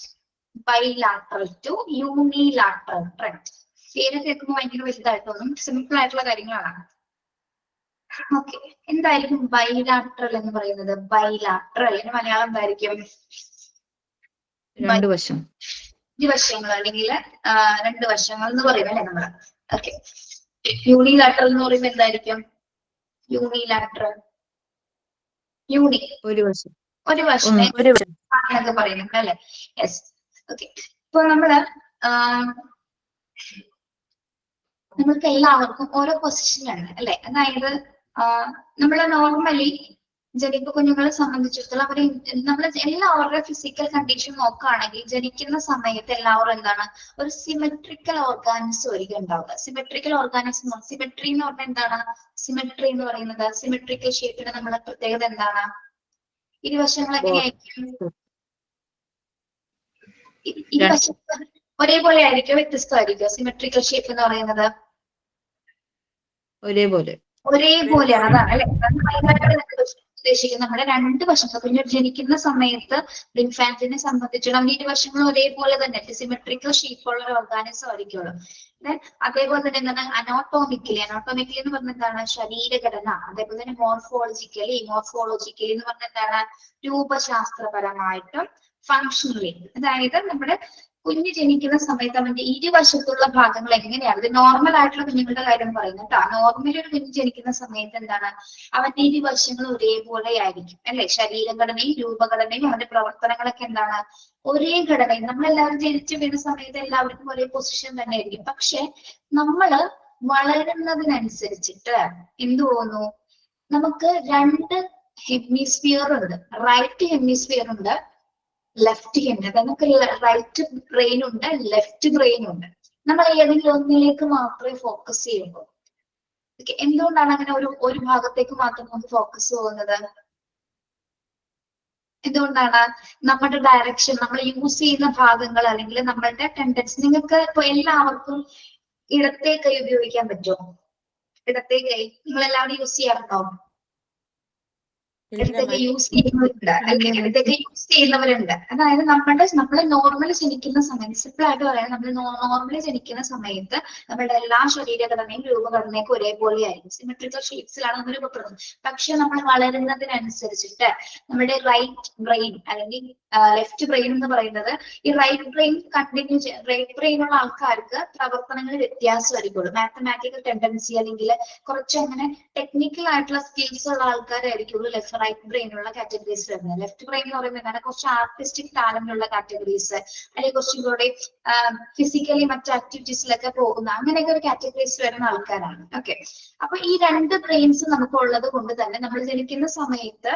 Bilateral to unilateral trend. പേര് കേൾക്കുമ്പോൾ ഭയങ്കര വലുതായിട്ടൊന്നും സിമ്പിൾ ആയിട്ടുള്ള കാര്യങ്ങളാണ്. ഓക്കെ, എന്തായിരിക്കും ബൈലാറ്ററൽ എന്ന് പറയുന്നത്? ബൈലാറ്ററൽ മലയാളം എന്തായിരിക്കും? ഇരുവശങ്ങൾ അല്ലെങ്കിൽ രണ്ട് വശങ്ങൾ എന്ന് പറയുന്നത് അല്ലെ നമ്മള്. ഓക്കെ, യൂണിലാറ്ററൽ എന്ന് പറയുമ്പോൾ എന്തായിരിക്കും? യൂണിലാറ്ററൽ ഒരു വശം എന്നൊക്കെ പറയുന്നുണ്ട് അല്ലെ. Yes, okay. ഇപ്പൊ നമ്മൾക്ക് എല്ലാവർക്കും ഓരോ പൊസിഷനാണ് അല്ലെ. അതായത് നമ്മള് നോർമലി ജനിപ്പ കുഞ്ഞുങ്ങളെ സംബന്ധിച്ചിടത്തോളം അവര് നമ്മൾ എല്ലാവരുടെ ഫിസിക്കൽ കണ്ടീഷൻ നോക്കുകയാണെങ്കിൽ ജനിക്കുന്ന സമയത്ത് എല്ലാവരും എന്താണ്, ഒരു സിമെട്രിക്കൽ ഓർഗാനിസം ഒരിക്കലും ഉണ്ടാവുക. സിമെട്രിക്കൽ ഓർഗാനിസം, സിമെട്രി എന്ന് പറഞ്ഞാൽ എന്താണ്? സിമെട്രി എന്ന് പറയുന്നത് സിമെട്രിക്കൽ ഷേപ്പിന്റെ നമ്മളെ പ്രത്യേകത എന്താണ്? ഇരുവശങ്ങൾ എങ്ങനെയായിരിക്കും? ഇരുവശങ്ങൾ ഒരേപോലെ ആയിരിക്കും, വ്യത്യസ്തമായിരിക്കും? സിമെട്രിക്കൽ ഷേപ്പ് എന്ന് പറയുന്നത് ഒരേപോലെയാണ്. അതാണ് അല്ലെ ഉദ്ദേശിക്കുന്നത്. നമ്മുടെ രണ്ട് വശങ്ങൾ കുഞ്ഞു ജനിക്കുന്ന സമയത്ത് ഇൻഫാന്റിനെ സംബന്ധിച്ചിടത്തോളം ഇരുവശങ്ങളും ഒരേപോലെ തന്നെ സിമെട്രിക്കൽ ഷേപ്പുള്ള ഒരു ഓർഗാനിസം ആയിരിക്കുള്ളൂ. അതേപോലെ തന്നെ എന്താണ് അനോട്ടോമിക്കലി എന്ന് പറഞ്ഞാൽ എന്താണ്? ശരീരഘടന. അതേപോലെ തന്നെ മോർഫോളജിക്കലി എന്ന് പറഞ്ഞാൽ എന്താണ്? രൂപശാസ്ത്രപരമായിട്ടും ഫങ്ഷണലി. അതായത് നമ്മുടെ കുഞ്ഞ് ജനിക്കുന്ന സമയത്ത് അവന്റെ ഇരുവശത്തുള്ള ഭാഗങ്ങൾ എങ്ങനെയാണ്? ഇത് നോർമൽ ആയിട്ടുള്ള കുഞ്ഞുങ്ങളുടെ കാര്യം പറയുന്നത് കേട്ടോ. നോർമലി ഒരു കുഞ്ഞ് ജനിക്കുന്ന സമയത്ത് എന്താണ്, അവന്റെ ഇരുവശങ്ങൾ ഒരേപോലെ ആയിരിക്കും അല്ലെ. ശരീരഘടനയും രൂപഘടനയും അവന്റെ പ്രവർത്തനങ്ങളൊക്കെ എന്താണ്, ഒരേ ഘടനയും. നമ്മളെല്ലാവരും ജനിച്ചു വീണ സമയത്ത് എല്ലാവർക്കും ഒരേ പൊസിഷൻ തന്നെ ആയിരിക്കും. പക്ഷെ നമ്മള് വളരുന്നതിനനുസരിച്ചിട്ട് എന്ത് തോന്നുന്നു, നമുക്ക് രണ്ട് ഹെമിസ്ഫിയർ ഉണ്ട്. റൈറ്റ് ഹെമിസ്ഫിയർ ഉണ്ട്, ലെഫ്റ്റ് ഹെമിസ്ഫിയർ. നമുക്ക് റൈറ്റ് ബ്രെയിൻ ഉണ്ട്, ലെഫ്റ്റ് ബ്രെയിൻ ഉണ്ട്. നമ്മൾ ഏതെങ്കിലും ഒന്നിലേക്ക് മാത്രമേ ഫോക്കസ് ചെയ്യുള്ളൂ. എന്തുകൊണ്ടാണ് അങ്ങനെ ഒരു ഭാഗത്തേക്ക് മാത്രം നമുക്ക് ഫോക്കസ് പോകുന്നത്? എന്തുകൊണ്ടാണ്? നമ്മുടെ ഡയറക്ഷൻ, നമ്മൾ യൂസ് ചെയ്യുന്ന ഭാഗങ്ങൾ അല്ലെങ്കിൽ നമ്മളുടെ ടെൻഡൻസി. നിങ്ങൾക്ക് ഇപ്പൊ എല്ലാവർക്കും ഇടത്തെ കൈ ഉപയോഗിക്കാൻ പറ്റുമോ? ഇടത്തെ കൈ നിങ്ങൾ എല്ലാവരും യൂസ് ചെയ്യാറുണ്ടോ? ഇടത്തേക്ക് യൂസ് ചെയ്യുന്നവരുണ്ട് അല്ലെങ്കിൽ ഇടത്തേക്ക് യൂസ് ചെയ്യുന്നവരുണ്ട്. അതായത് നമ്മള് നോർമലി ജനിക്കുന്ന സമയത്ത്, സിമ്പിൾ ആയിട്ട് പറയാം, നമ്മൾ നോർമലി ജനിക്കുന്ന സമയത്ത് നമ്മുടെ എല്ലാ ശരീരഘടനയും രൂപഘടനയൊക്കെ ഒരേപോലെ ആയിരിക്കും. സിമെട്രിക്കൽ ഷേപ്സിലാണ് നമ്മൾ രൂപപ്പെടുന്നത്. പക്ഷെ നമ്മൾ വളരുന്നതിനനുസരിച്ചിട്ട് നമ്മുടെ റൈറ്റ് ബ്രെയിൻ അല്ലെങ്കിൽ ലെഫ്റ്റ് ബ്രെയിൻ എന്ന് പറയുന്നത്, ഈ റൈറ്റ് ബ്രെയിൻ റൈറ്റ് ബ്രെയിൻ ഉള്ള ആൾക്കാർക്ക് പ്രവർത്തനങ്ങൾ വ്യത്യാസമായിരിക്കുള്ളൂ. മാത്തമാറ്റിക്കൽ ടെൻഡൻസി അല്ലെങ്കിൽ കുറച്ച് അങ്ങനെ ടെക്നിക്കൽ ആയിട്ടുള്ള സ്കിൽസ് ഉള്ള ആൾക്കാരായിരിക്കുള്ളൂ റൈറ്റ് ബ്രെയിനുള്ള കാറ്റഗറീസ് വരുന്നത്. ലെഫ്റ്റ് ബ്രെയിൻ എന്ന് പറയുമ്പോൾ എന്താണ്, കുറച്ച് ആർട്ടിസ്റ്റിക് ടാലന്റുള്ള കാറ്റഗറീസ് അല്ലെങ്കിൽ കുറച്ചും കൂടെ ഫിസിക്കലി മറ്റു ആക്ടിവിറ്റീസിലൊക്കെ പോകുന്ന അങ്ങനെയൊക്കെ ഒരു കാറ്റഗറീസ് വരുന്ന ആൾക്കാരാണ്. ഓക്കെ, അപ്പൊ ഈ രണ്ട് ബ്രെയിൻസ് നമുക്ക് ഉള്ളത് കൊണ്ട് തന്നെ നമ്മൾ ജനിക്കുന്ന സമയത്ത്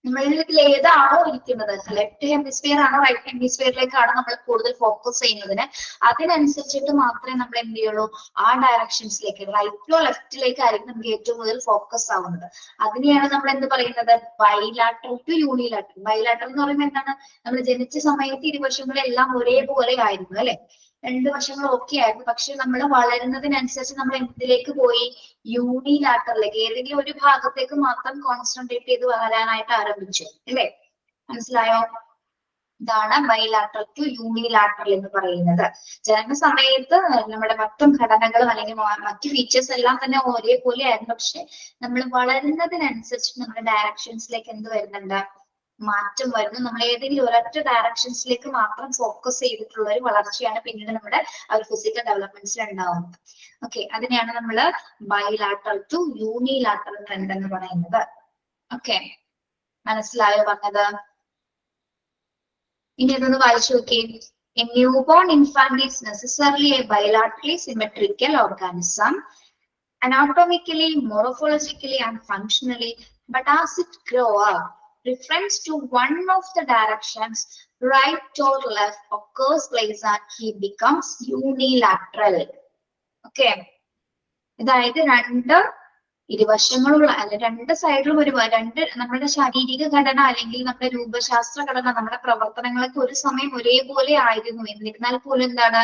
നമ്മളിൽ ഇതിൽ ഏതാണോ ഇരിക്കുന്നത്, ലെഫ്റ്റ് ഹെമിസ്ഫിയർ ആണോ റൈറ്റ് ഹെമിസ്ഫിയറിലേക്കാണോ നമ്മൾ കൂടുതൽ ഫോക്കസ് ചെയ്യുന്നതിന് അതിനനുസരിച്ചിട്ട് മാത്രമേ നമ്മൾ എന്ത് ചെയ്യുള്ളൂ, ആ ഡയറക്ഷൻസിലേക്ക് റൈറ്റിലോ ലെഫ്റ്റിലേക്കോ ആയിരിക്കും നമുക്ക് ഏറ്റവും കൂടുതൽ ഫോക്കസ് ആവുന്നത്. അതിനെയാണ് നമ്മൾ എന്ത് പറയുന്നത്, ബൈലാറ്ററൽ ടു യൂണിലാറ്ററൽ. ബൈലാറ്ററൽ എന്ന് പറയുമ്പോൾ എന്താണ്, നമ്മൾ ജനിച്ച സമയത്ത് ഇരുവശങ്ങളെല്ലാം ഒരേപോലെ ആയിരുന്നു അല്ലെ, രണ്ട് വശങ്ങൾ ഓക്കെ ആയിരുന്നു. പക്ഷെ നമ്മൾ വളരുന്നതിനനുസരിച്ച് നമ്മൾ എന്തിലേക്ക് പോയി, യൂണിലാറ്ററിലേക്ക്, ഏതെങ്കിലും ഒരു ഭാഗത്തേക്ക് മാത്രം കോൺസെൻട്രേറ്റ് ചെയ്ത് വളരാനായിട്ട് ആരംഭിച്ചു അല്ലേ. മനസ്സിലായോ? ഇതാണ് ബൈലാറ്ററൽ ടു യൂണിലാറ്ററൽ എന്ന് പറയുന്നത്. ജനന സമയത്ത് നമ്മുടെ മൊത്തം ഘടനകളും അല്ലെങ്കിൽ മറ്റു ഫീച്ചേഴ്സ് എല്ലാം തന്നെ ഒരേപോലെ ആയിരുന്നു. പക്ഷെ നമ്മൾ വളരുന്നതിനനുസരിച്ച് നമ്മുടെ ഡയറക്ഷൻസിലേക്ക് എന്ത് വരുന്നുണ്ട്, മാറ്റം വരുന്നു. നമ്മൾ ഏതെങ്കിലും ഒരൊറ്റ ഡയറക്ഷൻസിലേക്ക് മാത്രം ഫോക്കസ് ചെയ്തിട്ടുള്ള ഒരു വളർച്ചയാണ് പിന്നീട് നമ്മുടെ ഒരു ഫിസിക്കൽ ഡെവലപ്മെന്റ്സിൽ ഉണ്ടാവുന്നത്. ഓക്കെ, അതിനെയാണ് നമ്മൾ ബൈലാറ്ററൽ ടു യൂണിലാറ്ററൽ ട്രെൻഡ് എന്ന് പറയുന്നത്. ഓക്കെ, മനസ്സിലായോ പറഞ്ഞത്? ഇനി ഇതൊന്ന് വായിച്ചു നോക്കിയേ. A newborn infant is necessarily a bilaterally symmetrical organism, anatomically, morphologically, and functionally, but as it grows up, reference to one of the directions, right or left, occurs place and he becomes unilateral. Okay, അതായത് രണ്ട് ഇരുവശങ്ങളുള്ള അല്ലെ രണ്ട് സൈഡിലും ഒരു രണ്ട് നമ്മുടെ ശാരീരിക ഘടന അല്ലെങ്കിൽ നമ്മുടെ രൂപശാസ്ത്ര ഘടന, നമ്മുടെ പ്രവർത്തനങ്ങളൊക്കെ ഒരു സമയം ഒരേപോലെ ആയിരുന്നു. എന്നിരുന്നാൽ പോലും എന്താണ്,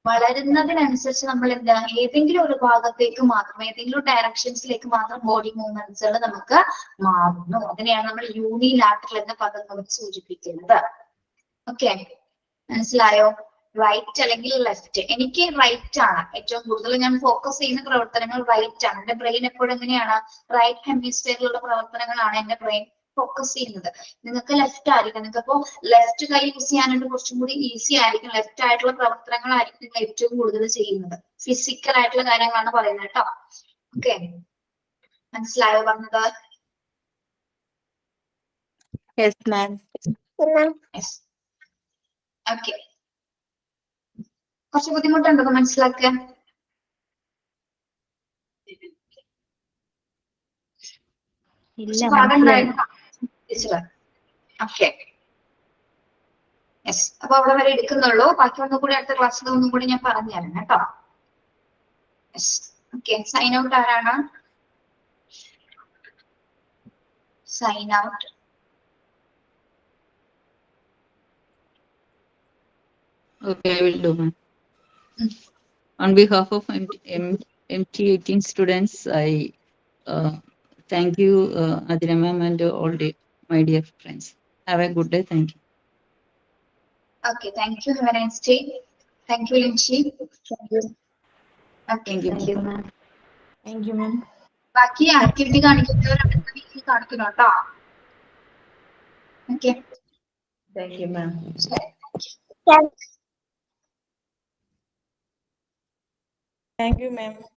വളരുന്നതിനനുസരിച്ച് നമ്മൾ എന്താ ഏതെങ്കിലും ഒരു ഭാഗത്തേക്ക് മാത്രം, ഏതെങ്കിലും ഡയറക്ഷൻസിലേക്ക് മാത്രം ബോഡി മൂവ്മെന്റ്സുകൾ നമുക്ക് മാറുന്നു. അതിനെയാണ് നമ്മൾ യൂണിലാറ്ററൽ എന്ന പദം നമുക്ക് സൂചിപ്പിക്കുന്നത്. ഓക്കെ, മനസ്സിലായോ? റൈറ്റ് അല്ലെങ്കിൽ ലെഫ്റ്റ്. എനിക്ക് റൈറ്റ് ആണ് ഏറ്റവും കൂടുതൽ ഞാൻ ഫോക്കസ് ചെയ്യുന്ന പ്രവർത്തനങ്ങൾ റൈറ്റ് ആണ്. എന്റെ ബ്രെയിൻ എപ്പോഴും എങ്ങനെയാണ്, റൈറ്റ് ഹെമിസ്ഫിയറിലുള്ള പ്രവർത്തനങ്ങളാണ് എന്റെ ബ്രെയിൻ ഫോക്കസ് ചെയ്യുന്നത്. നിങ്ങൾക്ക് ലെഫ്റ്റ് ആയിരിക്കും, നിങ്ങൾക്ക് ഇപ്പോ ലെഫ്റ്റ് കൈ യൂസ് ചെയ്യാനായിട്ട് കുറച്ചും കൂടി ഈസി ആയിരിക്കും. ലെഫ്റ്റ് ആയിട്ടുള്ള പ്രവർത്തനങ്ങളായിരിക്കും നിങ്ങൾ ഏറ്റവും കൂടുതൽ ചെയ്യുന്നത്. ഫിസിക്കൽ ആയിട്ടുള്ള കാര്യങ്ങളാണ് പറയുന്നത് കേട്ടോ. ഓക്കെ, മനസ്സിലായോ പറഞ്ഞത്? Yes ma'am. ഓക്കെ, കുറച്ച് ബുദ്ധിമുട്ടുണ്ടോ മനസ്സിലാക്കാൻ? ഇല്ല, മനസ്സിലായി. Okay, yes. അപ്പൊ അവിടെ വരെ എടുക്കുന്നുള്ളൂ. ബാക്കി ഒന്നും കൂടി അടുത്ത ക്ലാസ്സിൽ ഒന്നും കൂടി ഞാൻ പറഞ്ഞുതരാം കേട്ടോ. Yes, okay. സൈൻ ഔട്ട് ആരാണ്? Sign out. Okay, I will do, ma'am. On behalf of MT18 students, I thank you, Adina ma'am, and all my dear friends. Have a good day. Thank you. Okay, thank you. Have a nice day. Thank you, Linchi. Thank you. Okay, Thank you, ma'am. Thank you മാം. ബാക്കി activity കാണിക്കുന്നവർ അടുത്ത വീക്കിൽ കാണിക്കണം കേട്ടോ. Okay, Thank you, ma'am. ശരി. Thank you, ma'am.